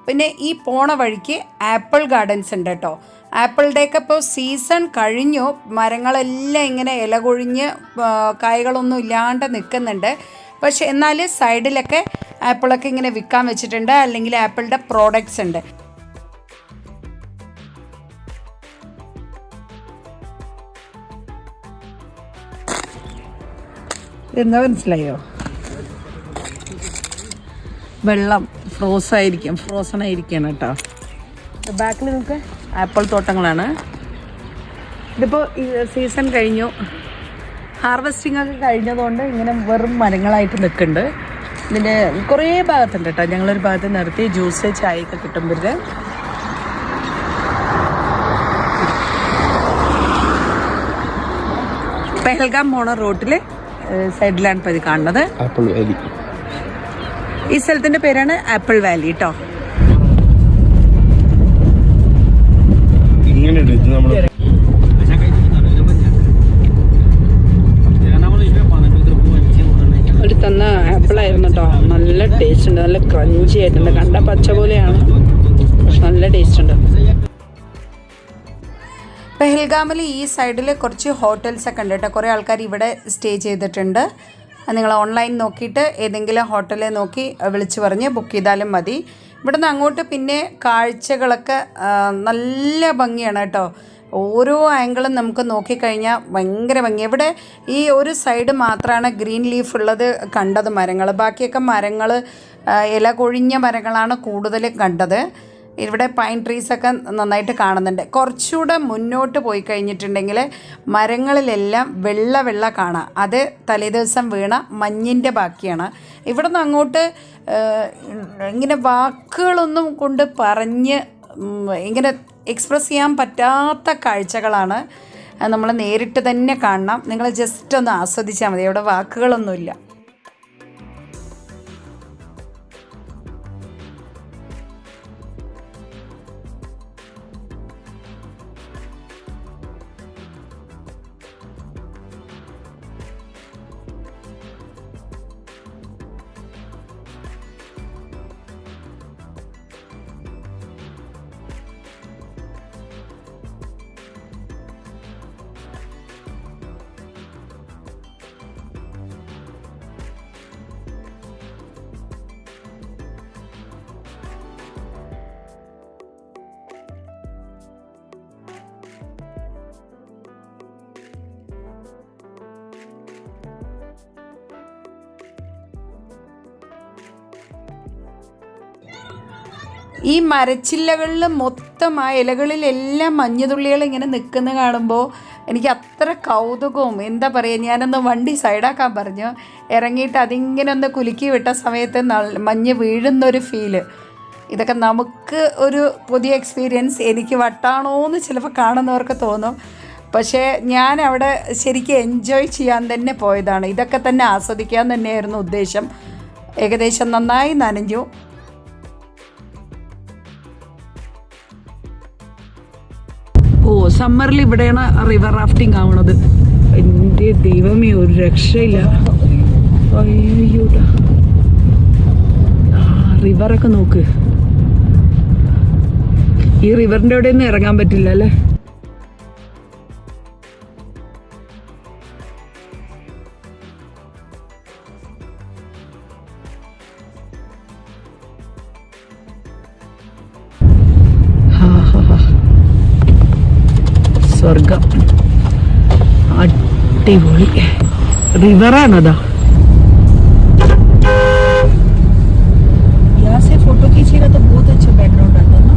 പിന്നെ ഈ പോണ വഴിക്ക് ആപ്പിൾ ഗാർഡൻസ് ഉണ്ട് കേട്ടോ. ആപ്പിളിൻ്റെയൊക്കെ ഇപ്പോൾ സീസൺ കഴിഞ്ഞു. മരങ്ങളെല്ലാം ഇങ്ങനെ ഇല കൊഴിഞ്ഞ് കായ്കളൊന്നും ഇല്ലാണ്ട് നിൽക്കുന്നുണ്ട്. പക്ഷെ എന്നാൽ സൈഡിലൊക്കെ ആപ്പിളൊക്കെ ഇങ്ങനെ വിൽക്കാൻ വെച്ചിട്ടുണ്ട്. അല്ലെങ്കിൽ ആപ്പിളിൻ്റെ പ്രോഡക്റ്റ്സ് ഉണ്ട്. എന്താ മനസ്സിലായോ? വെള്ളം ഫ്രോസൺ ആയിരിക്കുകയാണ് കേട്ടോ. ബാക്കിൽ നിങ്ങൾക്ക് ആപ്പിൾ തോട്ടങ്ങളാണ്. ഇതിപ്പോൾ സീസൺ കഴിഞ്ഞു, ഹാർവെസ്റ്റിംഗ് ഒക്കെ കഴിഞ്ഞതുകൊണ്ട് ഇങ്ങനെ വെറും മരങ്ങളായിട്ട് നിൽക്കുന്നുണ്ട്. ഇതിൻ്റെ കുറേ ഭാഗത്തുണ്ട് കേട്ടോ. ഞങ്ങളൊരു ഭാഗത്ത് നിർത്തി ജ്യൂസ് ചായയൊക്കെ കിട്ടുമ്പോൾ പെഹൽഗാം പോണ റോട്ടിൽ സൈഡിലാണ് ഇപ്പോൾ ഇത് കാണുന്നത്. Apple Valley. ഈ സ്ഥലത്തിൻ്റെ പേരാണ് ആപ്പിൾ വാലി കേട്ടോ. കേട്ടോ. നല്ല ടേസ്റ്റ് ഉണ്ട്, നല്ല ക്രഞ്ചി ആയിട്ടുണ്ട്. കണ്ട പച്ച പോലെയാണ്, പക്ഷെ നല്ല ടേസ്റ്റ് ഉണ്ട്. പെഹൽഗാമിൽ ഈ സൈഡിൽ കുറച്ച് ഹോട്ടൽസ് ഒക്കെ ഉണ്ട് കേട്ടോ. കുറേ ആൾക്കാർ ഇവിടെ സ്റ്റേ ചെയ്തിട്ടുണ്ട്. നിങ്ങൾ ഓൺലൈൻ നോക്കിയിട്ട് ഏതെങ്കിലും ഹോട്ടലിൽ നോക്കി വിളിച്ച് പറഞ്ഞ് ബുക്ക് ചെയ്താലും മതി. ഇവിടെ നിന്ന് അങ്ങോട്ട് പിന്നെ കാഴ്ചകളൊക്കെ നല്ല ഭംഗിയാണ് കേട്ടോ. ഓരോ ആംഗിളും നമുക്ക് നോക്കിക്കഴിഞ്ഞാൽ ഭയങ്കര ഭംഗി. ഇവിടെ ഈ ഒരു സൈഡ് മാത്രമാണ് ഗ്രീൻ ലീഫ് ഉള്ളത് കണ്ടത്, മരങ്ങൾ. ബാക്കിയൊക്കെ മരങ്ങൾ, ഇല കൊഴിഞ്ഞ മരങ്ങളാണ് കൂടുതൽ കണ്ടത്. ഇവിടെ പൈൻ ട്രീസൊക്കെ നന്നായിട്ട് കാണുന്നുണ്ട്. കുറച്ചുകൂടെ മുന്നോട്ട് പോയി കഴിഞ്ഞിട്ടുണ്ടെങ്കിൽ മരങ്ങളിലെല്ലാം വെള്ള കാണാം. അത് തലേദിവസം വീണ മഞ്ഞിൻ്റെ ബാക്കിയാണ്. ഇവിടെ നിന്ന് അങ്ങോട്ട് ഇങ്ങനെ വാക്കുകളൊന്നും കൊണ്ട് പറഞ്ഞ് ഇങ്ങനെ എക്സ്പ്രസ് ചെയ്യാൻ പറ്റാത്ത കാഴ്ചകളാണ്. നമ്മൾ നേരിട്ട് തന്നെ കാണണം. നിങ്ങൾ ജസ്റ്റ് ഒന്ന് ആസ്വദിച്ചാൽ മതി. അവിടെ വാക്കുകളൊന്നുമില്ല. ഈ മരച്ചില്ലകളിൽ മൊത്തം ആ ഇലകളിലെല്ലാം മഞ്ഞുതുള്ളികൾ ഇങ്ങനെ നിൽക്കുന്ന കാണുമ്പോൾ എനിക്ക് അത്ര കൗതുകവും, എന്താ പറയുക, ഞാനൊന്ന് വണ്ടി സൈഡാക്കാൻ പറഞ്ഞു. ഇറങ്ങിയിട്ട് അതിങ്ങനെ ഒന്ന് കുലുക്കി വിട്ട സമയത്ത് മഞ്ഞ് വീഴുന്നൊരു ഫീല്. ഇതൊക്കെ നമുക്ക് ഒരു പുതിയ എക്സ്പീരിയൻസ്. എനിക്ക് വട്ടാണോ എന്ന് ചിലപ്പോൾ കാണുന്നവർക്ക് തോന്നും. പക്ഷേ ഞാൻ അവിടെ ശരിക്കും എൻജോയ് ചെയ്യാൻ തന്നെ പോയതാണ്. ഇതൊക്കെ തന്നെ ആസ്വദിക്കാൻ തന്നെയായിരുന്നു ഉദ്ദേശം. ഏകദേശം നന്നായി നനഞ്ഞു. സമ്മറിൽ ഇവിടെയാണ് റിവർ റാഫ്റ്റിംഗ് ആവണത്. എൻ്റെ ദൈവമേ, ഒരു രക്ഷയില്ല. അയ്യോ, റിവറൊക്കെ നോക്ക്. ഈ റിവറിൻ്റെ അവിടെ ഒന്നും ഇറങ്ങാൻ പറ്റില്ല അല്ലേ. സ്വർഗം, അടിപൊളി റിവറാണതാ. फोटो खींचेगा तो बहुत अच्छा बैकग्राउंड आता है ना.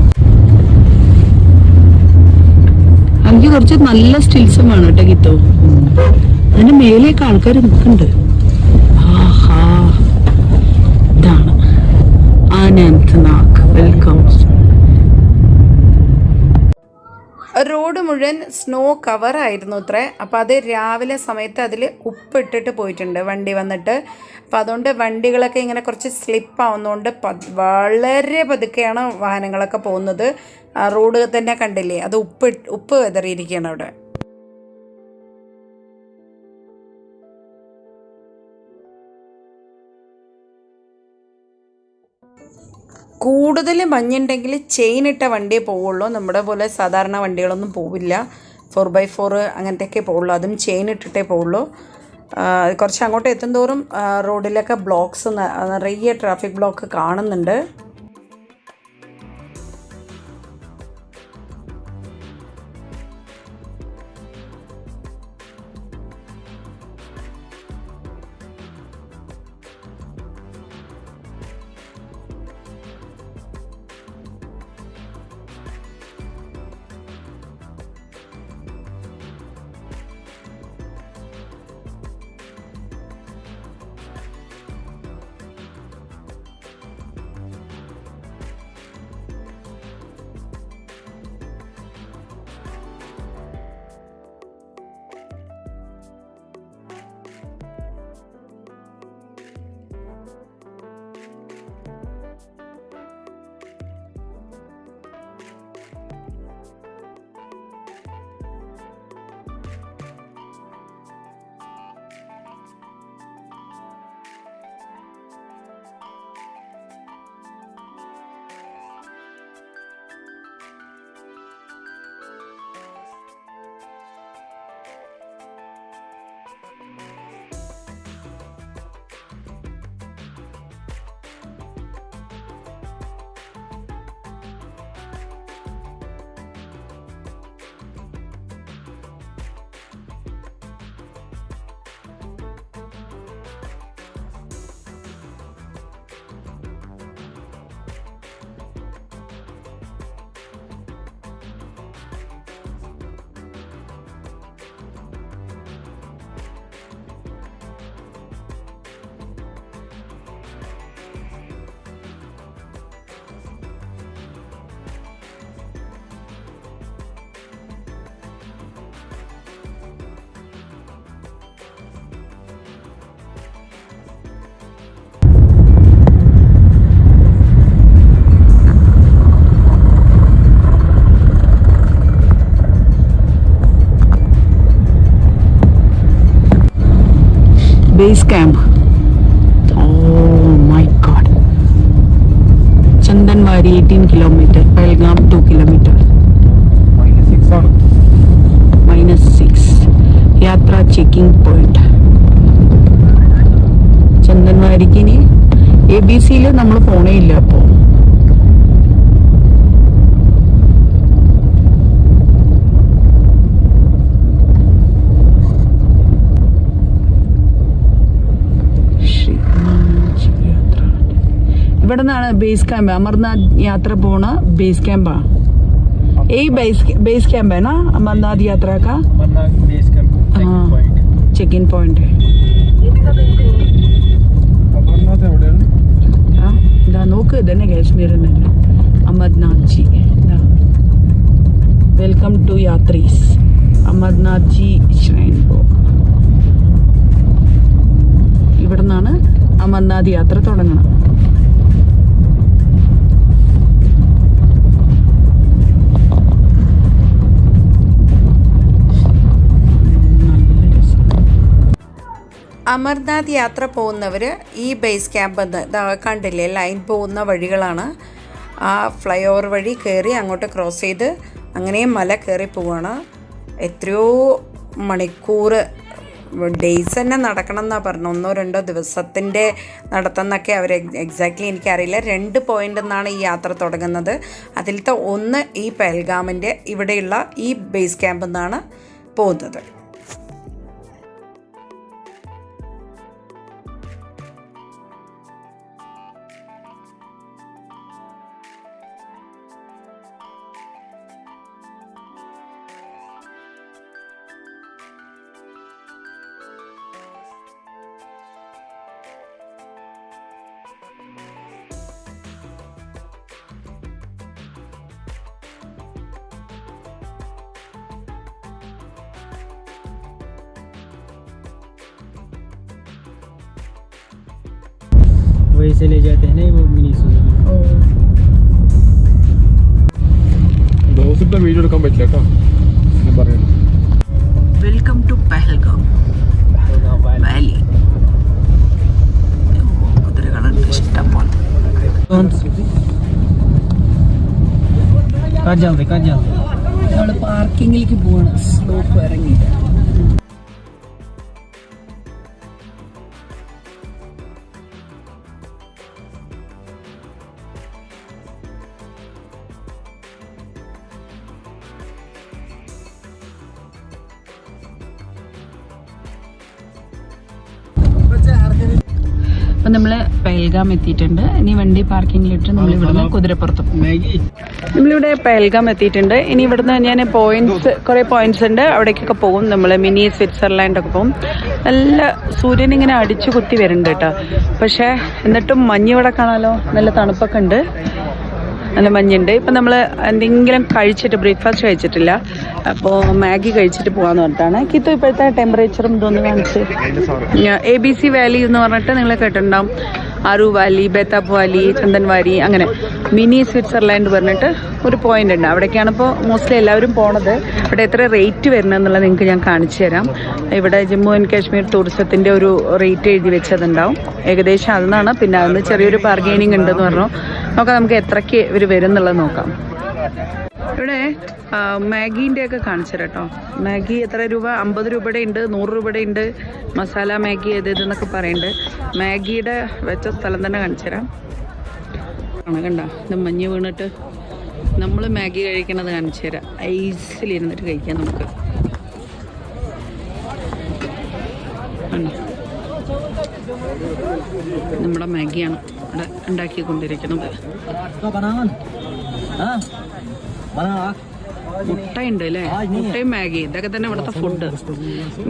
എനിക്ക് കുറച്ച് നല്ല സ്റ്റിൽസും വേണം കേട്ടോ ഗീത്തോ. അതിന് മേലേക്ക് ആൾക്കാർ നിൽക്കുന്നുണ്ട്. ആഹാ, ഇതാണ് അനന്ത്നാഗ്. വെൽക്കം. റോഡ് മുഴുവൻ സ്നോ കവറായിരുന്നു അത്രേ. അപ്പോൾ അത് രാവിലെ സമയത്ത് അതിൽ ഉപ്പിട്ടിട്ട് പോയിട്ടുണ്ട് വണ്ടി വന്നിട്ട്. അപ്പോൾ അതുകൊണ്ട് വണ്ടികളൊക്കെ ഇങ്ങനെ കുറച്ച് സ്ലിപ്പാവുന്നതുകൊണ്ട് വളരെ പതുക്കെയാണ് വാഹനങ്ങളൊക്കെ പോകുന്നത്. റോഡ് തന്നെ കണ്ടില്ലേ, അത് ഉപ്പ് വെതറിയിരിക്കുകയാണ് അവിടെ. കൂടുതൽ മഞ്ഞുണ്ടെങ്കിൽ ചെയിൻ ഇട്ട വണ്ടിയേ പോവുള്ളൂ. നമ്മുടെ പോലെ സാധാരണ വണ്ടികളൊന്നും പോവില്ല. 4x4 അങ്ങനത്തെയൊക്കെ പോവുള്ളൂ. അതും ചെയിൻ ഇട്ടിട്ടേ പോവുള്ളൂ. കുറച്ച് അങ്ങോട്ട് എത്തുന്തോറും റോഡിലൊക്കെ ബ്ലോക്ക്സ്, നിറയെ ട്രാഫിക് ബ്ലോക്ക് കാണുന്നുണ്ട്. base camp. Oh my god. Chandanwari 18 km, Pahalgam 2 km. -6. Yatra checking point. ചന്ദൻവാരിക്ക് ഇനി ABC നമ്മൾ പോണേ ഇല്ല. അപ്പോൾ ഇവിടെ നിന്നാണ് ബേസ് ക്യാമ്പ്. അമർനാഥ് യാത്ര പോണ ബേസ് ക്യാമ്പാ. यही बेस कैंप है ना अमरनाथ यात्रा का? Base camp check in point है. अमरनाथ എവിടെയാണ്? ഇതാ നോക്ക്, ഇതന്നെ കാശ്മീരിനല്ലേ Amarnath ji. Welcome to yatris Amarnath ji shrine. ഇവിടെ നിന്നാണ് അമർനാഥ് യാത്ര തുടങ്ങണം. അമർനാഥ് യാത്ര പോകുന്നവർ ഈ ബേസ് ക്യാമ്പ് കണ്ടില്ലേ, ലൈൻ പോകുന്ന വഴികളാണ്. ആ ഫ്ലൈ ഓവർ വഴി കയറി അങ്ങോട്ട് ക്രോസ് ചെയ്ത് അങ്ങനെ മല കയറി പോവുകയാണ്. എത്രയോ മണിക്കൂർ, ഡേയ്സ് തന്നെ നടക്കണം എന്നാണ് പറഞ്ഞു. 1-2 ദിവസത്തിൻ്റെ നടത്തുന്നൊക്കെ അവർ എക്സാക്ട്ലി എനിക്കറിയില്ല. 2 പോയിൻ്റിൽ നിന്നാണ് ഈ യാത്ര തുടങ്ങുന്നത്. അതിലത്തെ ഒന്ന് ഈ പഹൽഗാമിൻ്റെ ഇവിടെയുള്ള ഈ ബേസ് ക്യാമ്പിൽ നിന്നാണ് പോകുന്നത്. वहीं से ले जाते हैं ना वो मिनी सुजुकी. ദിവസത്തെ വീഡിയോ എടുക്കാൻ പറ്റില്ല കേട്ടോ, ഞാൻ പറയുന്നു. Welcome to Pahalgam valley. കുതിരകളുണ്ട് ഇഷ്ടം പോലെ. നമ്മൾ പാർക്കിങ്ങിലേക്ക് പോവാണ്, സ്ലോപ്പ് ഇറങ്ങിയിട്ട്. അപ്പം നമ്മൾ പഹൽഗാം എത്തിയിട്ടുണ്ട്. ഇനി വണ്ടി പാർക്കിങ്ങിലിട്ട് നമ്മൾ ഇവിടുന്ന് കുതിരപ്പുറത്ത് പോകും. നമ്മളിവിടെ പഹൽഗാം എത്തിയിട്ടുണ്ട്. ഇനി ഇവിടുന്ന് ഞാൻ കുറേ പോയിന്റ്സ് ഉണ്ട്, അവിടേക്കൊക്കെ പോകും. നമ്മൾ മിനി സ്വിറ്റ്സർലാൻഡൊക്കെ പോകും. നല്ല സൂര്യൻ ഇങ്ങനെ അടിച്ചു കുത്തി വരുന്നുണ്ട് കേട്ടോ. പക്ഷേ എന്നിട്ടും മഞ്ഞ് ഇവിടെ കാണാമല്ലോ, നല്ല തണുപ്പൊക്കെ ഉണ്ട്, നല്ല മഞ്ഞുണ്ട്. ഇപ്പം നമ്മൾ എന്തെങ്കിലും കഴിച്ചിട്ട്, ബ്രേക്ക്ഫാസ്റ്റ് കഴിച്ചിട്ടില്ല, അപ്പോൾ മാഗി കഴിച്ചിട്ട് പോകാമെന്ന് പറഞ്ഞിട്ടാണ്. കിത്തു ഇപ്പോഴത്തെ ടെമ്പറേച്ചറും ഇതൊന്ന് കാണിച്ച്. ABC വാലി എന്ന് പറഞ്ഞിട്ട് നിങ്ങൾ കേട്ടിട്ടുണ്ടാവും. ആറു വാലി, ബേതാബ് വാലി, ചന്ദൻവാരി, അങ്ങനെ മിനി സ്വിറ്റ്സർലാൻഡ് പറഞ്ഞിട്ട് ഒരു പോയിന്റ് ഉണ്ട്. അവിടേക്കാണ് ഇപ്പോൾ മോസ്റ്റ്ലി എല്ലാവരും പോണത്. ഇവിടെ എത്ര റേറ്റ് വരുന്നതെന്നുള്ളത് നിങ്ങൾക്ക് ഞാൻ കാണിച്ചു തരാം. ഇവിടെ ജമ്മു ആൻഡ് കാശ്മീർ ടൂറിസത്തിൻ്റെ ഒരു റേറ്റ് എഴുതി വെച്ചതുണ്ടാവും. ഏകദേശം അതെന്നാണ്. പിന്നെ അതിന് ചെറിയൊരു ബാർഗെയിനിങ് ഉണ്ടെന്ന് പറഞ്ഞു. നോക്കാം നമുക്ക് എത്രയ്ക്ക് ഇവർ വരും എന്നുള്ളത് നോക്കാം. ഇവിടെ മാഗീൻ്റെ ഒക്കെ കാണിച്ചു തരാം കേട്ടോ. മാഗി എത്ര രൂപ? 50 രൂപയുടെ ഉണ്ട്, 100 രൂപയുടെ ഉണ്ട്. മസാല മാഗി ഏതെന്നൊക്കെ പറയുന്നുണ്ട്. മാഗിയുടെ വെച്ച സ്ഥലം തന്നെ കാണിച്ചു തരാം. കണ്ട ഇത് മഞ്ഞ് വീണിട്ട് നമ്മൾ മാഗി കഴിക്കണത് കാണിച്ചു തരാം. ഐസിലിരുന്നിട്ട് കഴിക്കാം നമുക്ക്. നമ്മുടെ മാഗിയാണ് ഇവിടെ ഉണ്ടാക്കിക്കൊണ്ടിരിക്കുന്നത്. മുട്ടയുണ്ട് അല്ലേ, മുട്ടയും മാഗി, ഇതൊക്കെ തന്നെ ഇവിടുത്തെ ഫുഡ്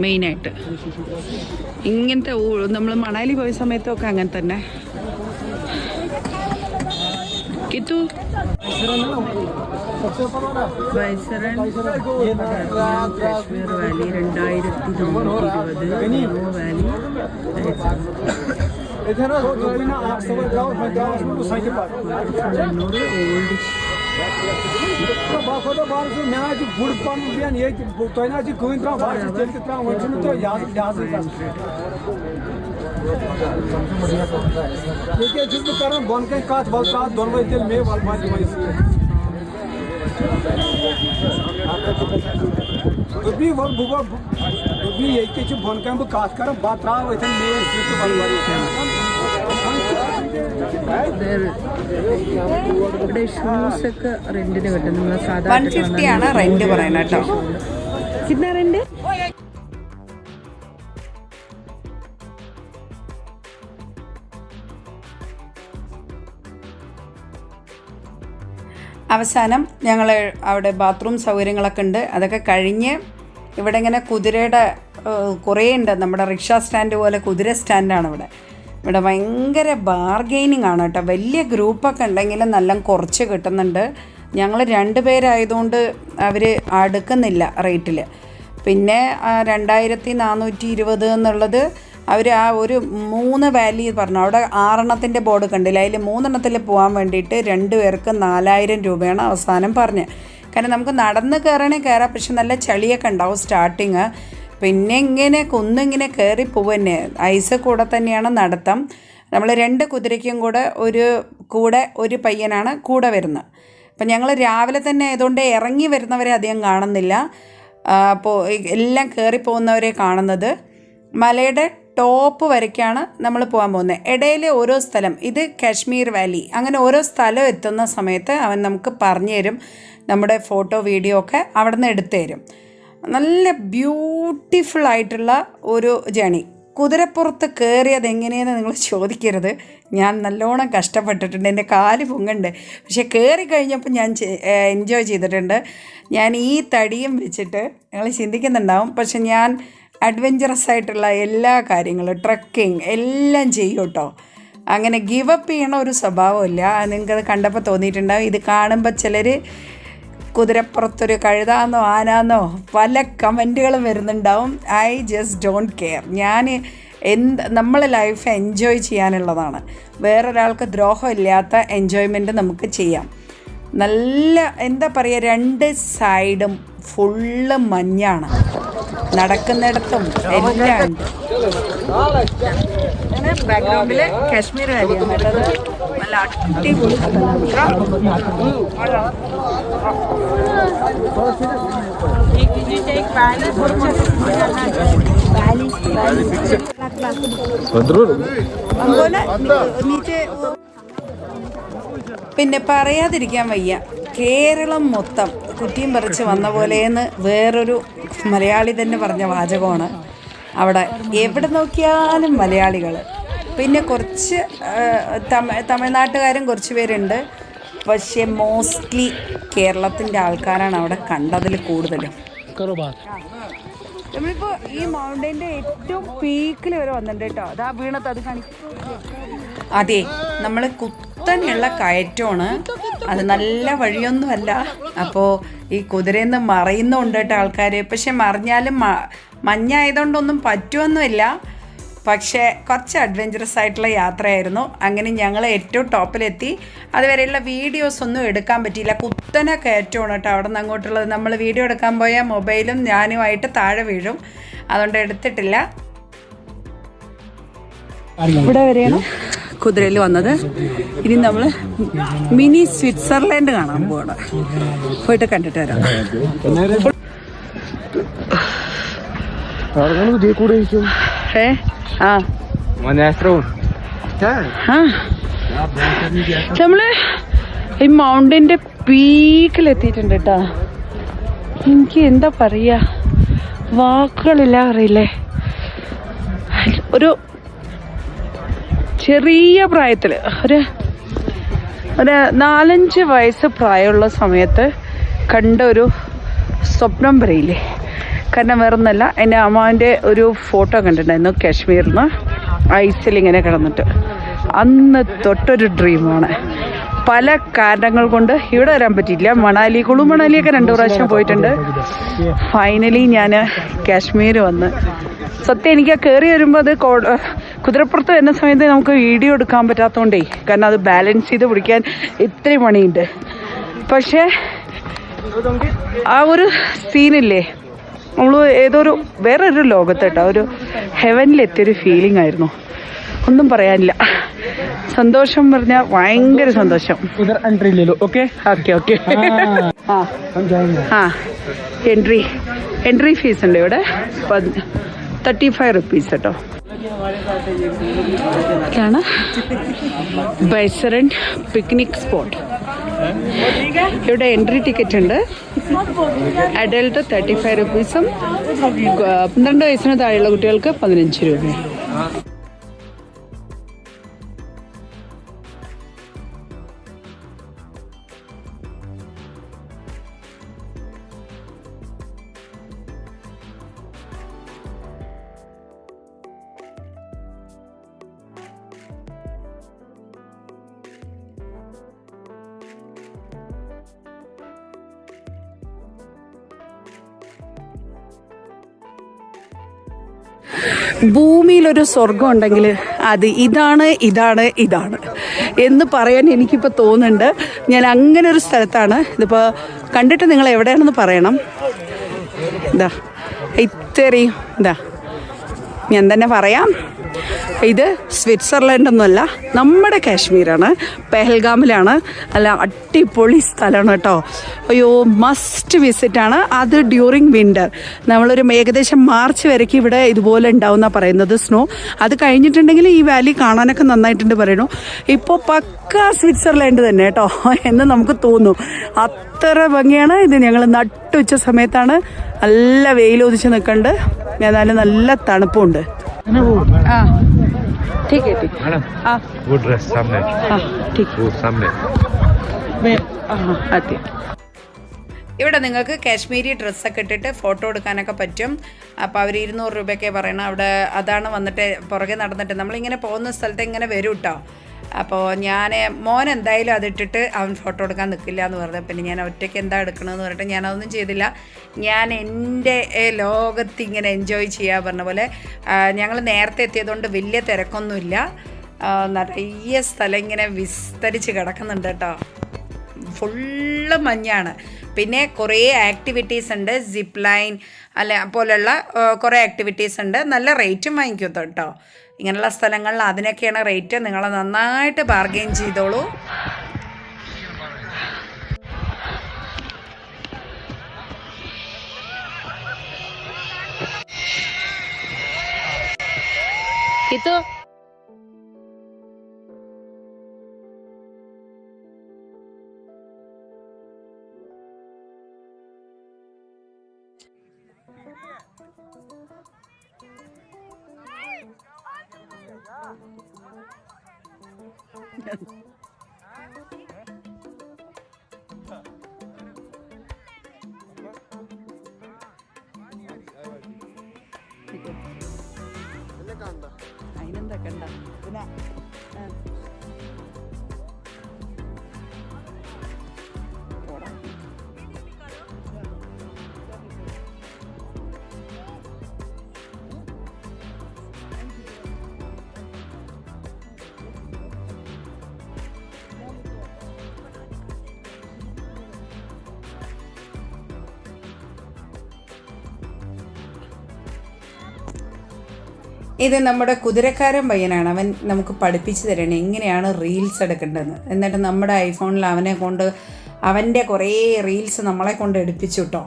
മെയിനായിട്ട്. ഇങ്ങനത്തെ നമ്മൾ മണാലി പോയ സമയത്തൊക്കെ അങ്ങനെ തന്നെ. Kithu വൈസറൽ Kashmir Valley 2420 Valley old ഇവിടെ ഷൂസ് ഒക്കെ റെന്റിന് കിട്ടും. നമ്മൾ സാധാരണ 150 ആണ് റെന്റ് പറയുന്നത് കേട്ടോ. കിतना റെന്റ്? അവസാനം ഞങ്ങൾ അവിടെ ബാത്റൂം സൗകര്യങ്ങളൊക്കെ ഉണ്ട്. അതൊക്കെ കഴിഞ്ഞ് ഇവിടെ ഇങ്ങനെ കുതിരയുടെ കുറേ ഉണ്ട്. നമ്മുടെ റിക്ഷ സ്റ്റാൻഡ് പോലെ കുതിര സ്റ്റാൻഡാണ് ഇവിടെ. ഇവിടെ ഭയങ്കര ബാർഗെയിനിങ് ആണ് കേട്ടോ. വലിയ ഗ്രൂപ്പൊക്കെ ഉണ്ടെങ്കിലും നല്ല കുറച്ച് കിട്ടുന്നുണ്ട്. ഞങ്ങൾ 2 പേരായതുകൊണ്ട് അവർ അടുക്കുന്നില്ല റേറ്റിൽ. പിന്നെ 2420 എന്നുള്ളത് അവർ ആ ഒരു 3 വാലി പറഞ്ഞു. അവിടെ 6 എണ്ണത്തിൻ്റെ ബോർഡ് കണ്ടില്ല. അതിൽ 3 എണ്ണത്തിൽ പോകാൻ വേണ്ടിയിട്ട് 2 പേർക്ക് 4000 രൂപയാണ് അവസാനം പറഞ്ഞത്. കാരണം നമുക്ക് നടന്ന് കയറണേ കയറാം, പക്ഷെ നല്ല ചളിയൊക്കെ ഉണ്ടാവും സ്റ്റാർട്ടിങ്. പിന്നെ ഇങ്ങനെ കുന്നിങ്ങനെ കയറി പോവുന്നെ. ഐസ് കൂടെ തന്നെയാണ് നടത്തം. നമ്മൾ 2 കുതിരയ്ക്കും കൂടെ ഒരു പയ്യനാണ് കൂടെ വരുന്നത്. അപ്പം ഞങ്ങൾ രാവിലെ തന്നെ ആയതുകൊണ്ട് ഇറങ്ങി വരുന്നവരെ അധികം കാണുന്നില്ല. അപ്പോൾ എല്ലാം കയറിപ്പോകുന്നവരെ കാണുന്നത്. മലയുടെ ടോപ്പ് വരയ്ക്കാണ് നമ്മൾ പോകാൻ പോകുന്നത്. ഇടയിൽ ഓരോ സ്ഥലം, ഇത് കാശ്മീർ വാലി, അങ്ങനെ ഓരോ സ്ഥലം എത്തുന്ന സമയത്ത് അവൻ നമുക്ക് പറഞ്ഞു തരും. നമ്മുടെ ഫോട്ടോ വീഡിയോ ഒക്കെ അവിടെ നിന്ന് എടുത്തു തരും. നല്ല ബ്യൂട്ടിഫുൾ ആയിട്ടുള്ള ഒരു ജേണി. കുതിരപ്പുറത്ത് കയറിയത് എങ്ങനെയെന്ന് നിങ്ങൾ ചോദിക്കരുത്. ഞാൻ നല്ലോണം കഷ്ടപ്പെട്ടിട്ടുണ്ട്. എൻ്റെ കാല് പൊങ്ങുണ്ട്. പക്ഷെ കയറി കഴിഞ്ഞപ്പോൾ ഞാൻ എൻജോയ് ചെയ്തിട്ടുണ്ട്. ഞാൻ ഈ തടിയും വെച്ചിട്ട് നിങ്ങൾ ചിന്തിക്കുന്നുണ്ടാവും, പക്ഷെ ഞാൻ അഡ്വഞ്ചറസ് ആയിട്ടുള്ള എല്ലാ കാര്യങ്ങളും ട്രക്കിങ് എല്ലാം ചെയ്യും കേട്ടോ. അങ്ങനെ ഗിവ് അപ്പ് ചെയ്യണ ഒരു സ്വഭാവമില്ല. നിങ്ങൾക്കത് കണ്ടപ്പോൾ തോന്നിയിട്ടുണ്ടാവും. ഇത് കാണുമ്പോൾ ചിലർ കുതിരപ്പുറത്തൊരു കഴുതാന്നോ ആനാന്നോ പല കമൻറ്റുകളും വരുന്നുണ്ടാവും. I just don't care. നമ്മളെ ലൈഫ് എൻജോയ് ചെയ്യാനുള്ളതാണ്. വേറൊരാൾക്ക് ദ്രോഹമില്ലാത്ത എൻജോയ്മെൻറ്റ് നമുക്ക് ചെയ്യാം. നല്ല എന്താ പറയുക, 2 സൈഡും ഫുള്ള് മഞ്ഞാണ്. നടക്കുന്നിടത്തും എല്ലാം ഉണ്ട്. ബാക്ക്ഗ്രൗണ്ടിൽ കാശ്മീർ വാലിയാണ് കേട്ടത്. നല്ല അടിപൊളി പിന്നെ പറയാതിരിക്കാൻ വയ്യ. കേരളം മൊത്തം കുറ്റിയും പറിച്ച് വന്ന പോലെയെന്ന് വേറൊരു മലയാളി തന്നെ പറഞ്ഞ വാചകമാണ്. അവിടെ എവിടെ നോക്കിയാലും മലയാളികൾ. പിന്നെ കുറച്ച് തമിഴ്നാട്ടുകാരും കുറച്ച് പേരുണ്ട്. പക്ഷേ മോസ്റ്റ്ലി കേരളത്തിൻ്റെ ആൾക്കാരാണ് അവിടെ കണ്ടതിൽ കൂടുതലും. നമ്മളിപ്പോൾ ഈ മൗണ്ടൈൻ്റെ ഏറ്റവും പീക്കിൽ വരെ വന്നിട്ടുണ്ട് കേട്ടോ. അതാ വീണത്, അത് കാണിക്കും. അതെ, നമ്മൾ കുത്തനെയുള്ള കയറ്റമാണ്. അത് നല്ല വഴിയൊന്നുമല്ല. അപ്പോൾ ഈ കുതിരയിൽ നിന്ന് മറയുന്നുണ്ട് കേട്ടോ ആൾക്കാർ. പക്ഷെ മറിഞ്ഞാലും മഞ്ഞായതുകൊണ്ടൊന്നും പറ്റുമൊന്നുമില്ല. പക്ഷേ കുറച്ച് അഡ്വഞ്ചറസ് ആയിട്ടുള്ള യാത്രയായിരുന്നു. അങ്ങനെ ഞങ്ങൾ ഏറ്റവും ടോപ്പിലെത്തി. അതുവരെയുള്ള വീഡിയോസ് ഒന്നും എടുക്കാൻ പറ്റിയില്ല. കുത്തനെ കയറ്റമാണ് കേട്ടോ അവിടെ നിന്ന് അങ്ങോട്ടുള്ളത്. നമ്മൾ വീഡിയോ എടുക്കാൻ പോയാൽ മൊബൈലും ഞാനുമായിട്ട് താഴെ വീഴും. അതുകൊണ്ട് എടുത്തിട്ടില്ല. ഇവിടെ വരെയാണ് കുതിരയിൽ വന്നത്. ഇനി നമ്മൾ മിനി സ്വിറ്റ്സർലാൻഡ് കാണാൻ പോകണം. പോയിട്ട് കണ്ടിട്ട് വരാം. നമ്മള് ഈ മൗണ്ടൈൻ്റെ പീക്കിലെത്തിയിട്ടുണ്ട് കേട്ടോ. എനിക്ക് എന്താ പറയാ, വാക്കുകളില്ല അറിയില്ലേ. ഒരു ചെറിയ പ്രായത്തിൽ ഒരു 4-5 വയസ്സ് പ്രായമുള്ള സമയത്ത് കണ്ട ഒരു സ്വപ്നം പറയില്ലേ. കാരണം വേറൊന്നല്ല, എൻ്റെ അമ്മാവിൻ്റെ ഒരു ഫോട്ടോ കണ്ടിട്ടുണ്ടായിരുന്നു കാശ്മീരിൽ നിന്ന് ഐസിലിങ്ങനെ കിടന്നിട്ട്. അന്ന് തൊട്ടൊരു ഡ്രീമാണ്. പല കാരണങ്ങൾ കൊണ്ട് ഇവിടെ വരാൻ പറ്റിയില്ല. കുളു മണാലിയൊക്കെ 2 പ്രാവശ്യം പോയിട്ടുണ്ട്. ഫൈനലി ഞാൻ കാശ്മീർ വന്ന്. സത്യം എനിക്ക് കയറി വരുമ്പോൾ അത് കുതിരപ്പുറത്ത് വരുന്ന സമയത്ത് നമുക്ക് വീഡിയോ എടുക്കാൻ പറ്റാത്തതുകൊണ്ടേ, കാരണം അത് ബാലൻസ് ചെയ്ത് പിടിക്കാൻ ഇത്രയും പണിയുണ്ട്. പക്ഷേ ആ ഒരു സീനില്ലേ, നമ്മൾ ഏതൊരു വേറൊരു ലോകത്ത് കേട്ടോ, ഒരു ഹെവനിലെത്തിയൊരു ഫീലിംഗ് ആയിരുന്നു. ഒന്നും പറയാനില്ല. സന്തോഷം പറഞ്ഞാൽ ഭയങ്കര സന്തോഷം. Okay okay okay. ആ എൻട്രി ഫീസ് ഉണ്ട് ഇവിടെ 35 റുപ്പീസ് കേട്ടോ. ഇതാണ് ബൈസറൻ പിക്നിക് സ്പോട്ട്. ഇവിടെ എൻട്രി ടിക്കറ്റ് ഉണ്ട്. അഡൽട്ട് 35 റുപ്പീസും 12 വയസ്സിന് താഴെയുള്ള കുട്ടികൾക്ക് 15 രൂപയും. ഭൂമിയിലൊരു സ്വർഗം ഉണ്ടെങ്കിൽ അത് ഇതാണ് എന്ന് പറയാൻ എനിക്കിപ്പോൾ തോന്നുന്നുണ്ട്. ഞാൻ അങ്ങനെ ഒരു സ്ഥലത്താണ്. ഇതിപ്പോൾ കണ്ടിട്ട് നിങ്ങൾ എവിടെയാണെന്ന് പറയണം. ഇതാ ഇത്രയും ഞാൻ തന്നെ പറയാം. ഇത് സ്വിറ്റ്സർലൻഡ് ഒന്നുമല്ല, നമ്മുടെ കാശ്മീരാണ്, പെഹൽഗാമിലാണ്. അല്ല, അടിപൊളി സ്ഥലമാണ് കേട്ടോ. അയ്യോ, മസ്റ്റ് വിസിറ്റാണ്. അത് ഡ്യൂറിങ് വിൻ്റർ. നമ്മളൊരു ഏകദേശം മാർച്ച് വരയ്ക്ക് ഇവിടെ ഇതുപോലെ ഉണ്ടാവുന്ന പറയുന്നത് സ്നോ. അത് കഴിഞ്ഞിട്ടുണ്ടെങ്കിൽ ഈ വാലി കാണാനൊക്കെ നന്നായിട്ടുണ്ട് പറയണു. ഇപ്പോൾ പക്ക സ്വിറ്റ്സർലൻഡ് തന്നെ കേട്ടോ എന്ന് നമുക്ക് തോന്നും. അത്ര ഭംഗിയാണ്. ഇത് ഞങ്ങൾ നട്ടുച്ച സമയത്താണ്. നല്ല വെയിലൊതിച്ച് നിൽക്കുന്നുണ്ട്. ഏതായാലും നല്ല തണുപ്പുണ്ട്. ठीक है ठीक है हाँ वो ड्रेस सामने हाँ ठीक वो सामने आती ഇവിടെ നിങ്ങൾക്ക് കാശ്മീരി ഡ്രസ്സൊക്കെ ഇട്ടിട്ട് ഫോട്ടോ എടുക്കാനൊക്കെ പറ്റും. അപ്പോൾ അവർ 200 രൂപയൊക്കെ പറയണം അവിടെ. അതാണ് വന്നിട്ട് പുറകെ നടന്നിട്ട് നമ്മളിങ്ങനെ പോകുന്ന സ്ഥലത്ത് ഇങ്ങനെ വരും കേട്ടോ. അപ്പോൾ മോൻ എന്തായാലും അതിട്ടിട്ട് അവൻ ഫോട്ടോ എടുക്കാൻ നിൽക്കില്ല എന്ന് പറഞ്ഞു. പിന്നെ ഞാൻ ഒറ്റയ്ക്ക് എന്താ എടുക്കണമെന്ന് പറഞ്ഞിട്ട് ഞാനതൊന്നും ചെയ്തില്ല. ഞാൻ എൻ്റെ ലോകത്ത് ഇങ്ങനെ എൻജോയ് ചെയ്യാൻ പറഞ്ഞ പോലെ. ഞങ്ങൾ നേരത്തെ എത്തിയതുകൊണ്ട് വലിയ തിരക്കൊന്നുമില്ല. നിറയെ സ്ഥലം ഇങ്ങനെ വിസ്തരിച്ച് കിടക്കുന്നുണ്ട് കേട്ടോ. ഫുള്ള് മഞ്ഞാണ്. പിന്നെ കുറേ ആക്ടിവിറ്റീസ് ഉണ്ട്. സിപ്പ് ലൈൻ പോലുള്ള കുറേ ആക്ടിവിറ്റീസ് ഉണ്ട്. നല്ല റേറ്റും വാങ്ങിക്കും കേട്ടോ. ഇങ്ങനെയുള്ള സ്ഥലങ്ങളിൽ അതിനൊക്കെയാണ് റേറ്റ്. നിങ്ങൾ നന്നായിട്ട് ബാർഗെയിൻ ചെയ്തോളൂ. itu അതിനെന്താ കണ്ട പിന്നെ ഇത് നമ്മുടെ കുതിരക്കാരൻ പയ്യനാണ്. അവൻ നമുക്ക് പഠിപ്പിച്ചു തരണം എങ്ങനെയാണ് റീൽസ് എടുക്കേണ്ടതെന്ന്. എന്നിട്ട് നമ്മുടെ ഐഫോണിൽ അവനെ കൊണ്ട് അവൻ്റെ കുറേ റീൽസ് നമ്മളെ കൊണ്ട് എടുപ്പിച്ചു കേട്ടോ.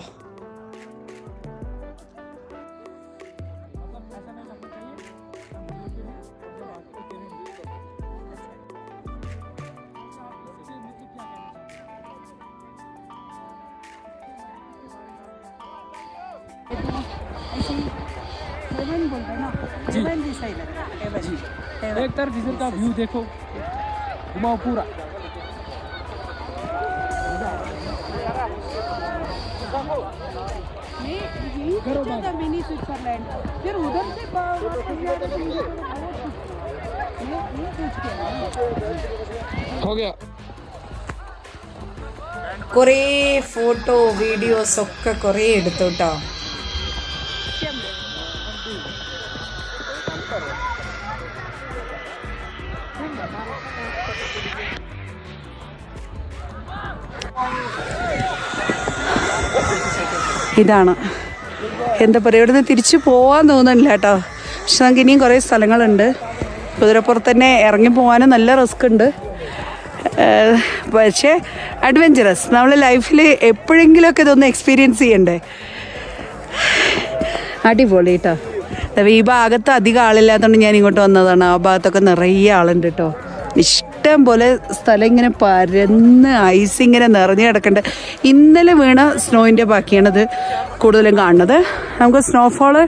एक तरफ इधर का व्यू देखो, घुमाओ पूरा. मिनी स्विट्जरलैंड फिर उधर से हो गया. കുറേ ഫോട്ടോ വീഡിയോസ് ഒക്കെ കുറേ എടുത്തു കേട്ടോ. ഇതാണ് എന്താ പറയുക, ഇവിടുന്ന് തിരിച്ചു പോകാൻ തോന്നുന്നില്ല കേട്ടോ. പക്ഷെ നമുക്ക് ഇനിയും കുറേ സ്ഥലങ്ങളുണ്ട്. കുതിരപ്പുറത്ത് തന്നെ ഇറങ്ങി പോകാനും നല്ല റിസ്ക് ഉണ്ട്. പക്ഷേ അഡ്വഞ്ചറസ്. നമ്മൾ ലൈഫിൽ എപ്പോഴെങ്കിലുമൊക്കെ ഇതൊന്ന് എക്സ്പീരിയൻസ് ചെയ്യണ്ടേ. അടിപൊളി കേട്ടോ. ഈ ഭാഗത്ത് അധികം ആളില്ലാത്തതുകൊണ്ട് ഞാൻ ഇങ്ങോട്ട് വന്നതാണ്. ആ ഭാഗത്തൊക്കെ നിറയെ ആളുണ്ട് കേട്ടോ. ഇഷ്ടം പോലെ സ്ഥലം ഇങ്ങനെ പരന്ന് ഐസ് ഇങ്ങനെ നിറഞ്ഞു കിടക്കുന്നുണ്ട്. ഇന്നലെ വീണ സ്നോയിൻ്റെ ബാക്കിയാണിത് കൂടുതലും കാണുന്നത്. നമുക്ക് സ്നോഫോള്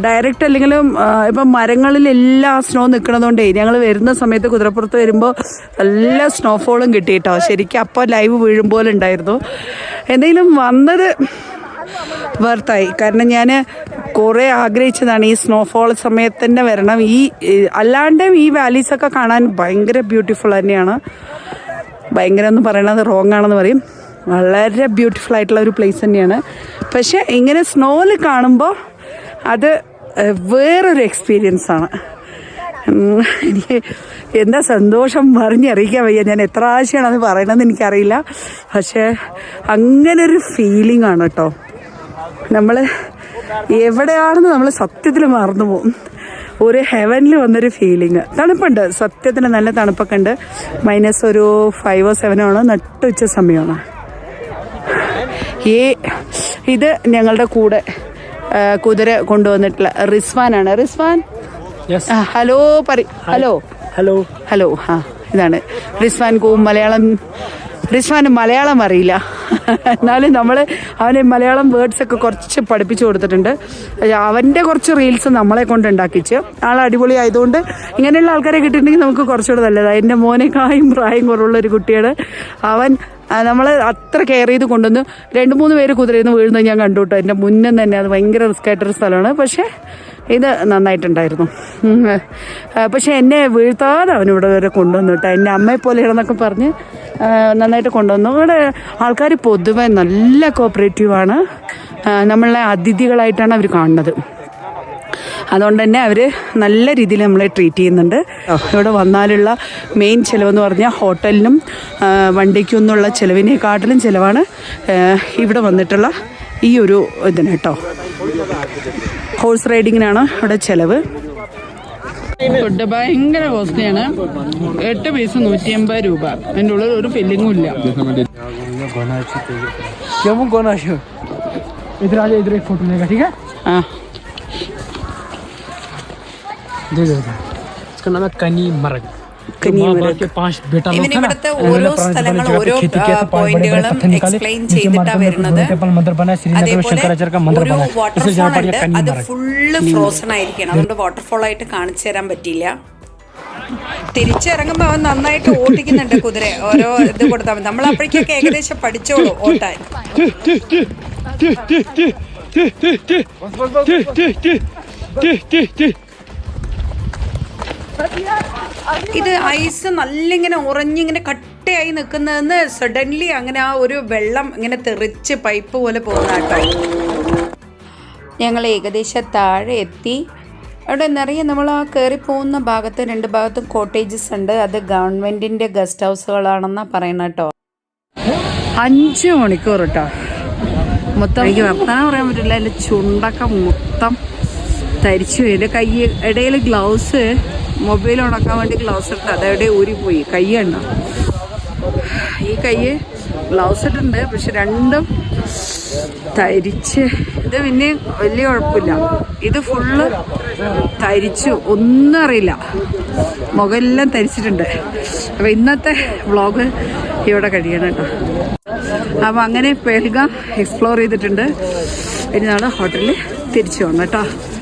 ഡയറക്റ്റ് അല്ലെങ്കിലും ഇപ്പം മരങ്ങളിലെല്ലാം സ്നോ നിൽക്കണതുകൊണ്ടേ ഞങ്ങൾ വരുന്ന സമയത്ത് കുതിരപ്പുറത്ത് വരുമ്പോൾ എല്ലാ സ്നോഫോളും കിട്ടി കേട്ടോ. ശരിക്കും അപ്പോൾ ലൈവ് വീഴുമ്പോലെ ഉണ്ടായിരുന്നു. എന്തെങ്കിലും വന്നത് വർത്തായി. കാരണം ഞാൻ കുറേ ആഗ്രഹിച്ചതാണ് ഈ സ്നോഫോൾ സമയത്ത് തന്നെ വരണം. അല്ലാണ്ടും ഈ വാലീസൊക്കെ കാണാൻ ഭയങ്കര ബ്യൂട്ടിഫുൾ തന്നെയാണ്. ഭയങ്കര എന്ന് പറയണത് റോങ് ആണെന്ന് പറയും. വളരെ ബ്യൂട്ടിഫുൾ ആയിട്ടുള്ള ഒരു പ്ലേസ് തന്നെയാണ്. പക്ഷേ ഇങ്ങനെ സ്നോയിൽ കാണുമ്പോൾ അത് വേറൊരു എക്സ്പീരിയൻസാണ്. എനിക്ക് എന്താ സന്തോഷം പറഞ്ഞറിയിക്കാൻ വയ്യ. ഞാൻ എത്ര ആവശ്യമാണ് അത് പറയണമെന്ന് എനിക്കറിയില്ല. പക്ഷേ അങ്ങനൊരു ഫീലിംഗ് ആണ് കേട്ടോ. നമ്മൾ എവിടെയാണെന്ന് നമ്മൾ സത്യത്തിൽ മറന്നു പോകും. ഒരു ഹെവനിൽ വന്നൊരു ഫീലിംഗ്. തണുപ്പുണ്ട്, സത്യത്തിന് നല്ല തണുപ്പൊക്കെ ഉണ്ട്. -5 or 7 ആണ്. നട്ടുച്ച സമയമാണ്. ഇത് ഞങ്ങളുടെ കൂടെ കുതിര കൊണ്ടുവന്നിട്ടുള്ള റിസ്വാനാണ്. Rizwan hello hello hello hello. ഇതാണ് റിസ്വാന് മലയാളം അറിയില്ല. എന്നാലും നമ്മൾ അവന് മലയാളം വേർഡ്സൊക്കെ കുറച്ച് പഠിപ്പിച്ചു കൊടുത്തിട്ടുണ്ട്. അവൻ്റെ കുറച്ച് റീൽസ് നമ്മളെ കൊണ്ട് ഉണ്ടാക്കിച്ച്. ആൾ അടിപൊളി ആയതുകൊണ്ട് ഇങ്ങനെയുള്ള ആൾക്കാരെ കിട്ടിയിട്ടുണ്ടെങ്കിൽ നമുക്ക് കുറച്ചുകൂടെ നല്ലതാണ്. എൻ്റെ മോനേക്കായും പ്രായം കുറവുള്ളൊരു കുട്ടിയാണ് അവൻ. നമ്മൾ അത്ര കെയർ ചെയ്ത് കൊണ്ടുവന്ന് 2-3 പേര് കുതിരയിൽ നിന്ന് വീഴുന്നത് ഞാൻ കണ്ടു കേട്ടോ. എൻ്റെ മുന്നേ തന്നെ. അത് ഭയങ്കര റിസ്ക് ആയിട്ടൊരു സ്ഥലമാണ്. പക്ഷേ ഇത് നന്നായിട്ടുണ്ടായിരുന്നു. പക്ഷെ എന്നെ വീഴ്ത്താതെ അവനിവിടെ വരെ കൊണ്ടുവന്നു കേട്ടോ. എൻ്റെ അമ്മയെ പോലെയാണെന്നൊക്കെ പറഞ്ഞ് നന്നായിട്ട് കൊണ്ടുവന്നു. ഇവിടെ ആൾക്കാർ പൊതുവെ നല്ല കോപ്പറേറ്റീവാണ്. നമ്മളെ അതിഥികളായിട്ടാണ് അവർ കാണുന്നത്. അതുകൊണ്ട് തന്നെ അവർ നല്ല രീതിയിൽ നമ്മളെ ട്രീറ്റ് ചെയ്യുന്നുണ്ട്. ഇവിടെ വന്നാലുള്ള മെയിൻ ചിലവെന്ന് പറഞ്ഞാൽ ഹോട്ടലിനും വണ്ടിക്കൊന്നുള്ള ചിലവിനെക്കാട്ടിലും ചിലവാണ് ഇവിടെ വന്നിട്ടുള്ള ഈ ഒരു ഇതിന് കേട്ടോ. ഹോഴ്സ് റൈഡിങ്ങിനാണ് ഇവിടെ ചിലവ്. ഫുഡ് ഭയങ്കര കോസ്റ്റ്ലിയാണ്. 8 പീസ് 180 രൂപ. അതിൻ്റെ ഉള്ളിൽ ഒരു ഫില്ലിങ്ങും ഇല്ല. ഇവിടുത്തെ ഓരോ സ്ഥലങ്ങളും ഓരോ പോയിന്റുകളും എക്സ്പ്ലെയിൻ ചെയ്തിട്ടാണ് വരുന്നത്. അതേപോലെ ഒരു വാട്ടർഫോൾ ഉണ്ട്. അത് ഫുള്ള് ഫ്രോസൺ ആയിരിക്കണം. അതുകൊണ്ട് വാട്ടർഫോൾ ആയിട്ട് കാണിച്ചു തരാൻ പറ്റിയില്ല. തിരിച്ചിറങ്ങുമ്പോൾ അവൻ നന്നായിട്ട് ഓടിക്കുന്നുണ്ട് കുതിര. ഓരോ ഇത് കൊടുത്താൽ മതി. നമ്മൾ അപ്പോഴേക്കൊക്കെ ഏകദേശം പഠിച്ചോളൂ ഓട്ടാൻ. ഇത് ഐസ് നല്ല ഇങ്ങനെ ഉറഞ്ഞിങ്ങനെ കട്ടയായി നിൽക്കുന്നതെന്ന് സഡൻലി അങ്ങനെ ആ ഒരു വെള്ളം ഇങ്ങനെ തെറിച്ച് പൈപ്പ് പോലെ പോകുന്നതാട്ടോ. ഞങ്ങൾ ഏകദേശം താഴെ എത്തി. അവിടെ നിറയെ നമ്മൾ ആ കയറി പോകുന്ന ഭാഗത്ത് 2 ഭാഗത്തും കോട്ടേജസ് ഉണ്ട്. അത് ഗവൺമെൻറ്റിൻ്റെ ഗസ്റ്റ് ഹൗസുകളാണെന്നാണ് പറയുന്നത് കേട്ടോ. 5 മണിക്കൂർ കേട്ടോ മൊത്തം. എനിക്ക് വർത്താനം പറയാൻ പറ്റില്ല. എൻ്റെ ചുണ്ടൊക്കെ മൊത്തം തരിച്ചു. എൻ്റെ കൈ ഇടയിൽ ഗ്ലൗസ്, മൊബൈൽ ഉണക്കാൻ വേണ്ടി ഗ്ലൗസ് എടുത്ത് അതെവിടെ ഊരിപ്പോയി. കൈ ഉണ്ടോ? ഈ കൈ ഗ്ലൗസ് ഇട്ടുണ്ട്, പക്ഷെ രണ്ടും തരിച്ച്. ഇത് പിന്നെ വലിയ കുഴപ്പമില്ല. ഇത് ഫുള്ള് തരിച്ചു, ഒന്നും അറിയില്ല. മുഖമെല്ലാം തരിച്ചിട്ടുണ്ട്. അപ്പോൾ ഇന്നത്തെ വ്ളോഗ് ഇവിടെ കഴിയണം കേട്ടോ. അപ്പോൾ അങ്ങനെ പെഹൽഗാം എക്സ്പ്ലോർ ചെയ്തിട്ടുണ്ട്. ഇനി നാളെ ഹോട്ടലിൽ തിരിച്ചു വന്നു കേട്ടോ.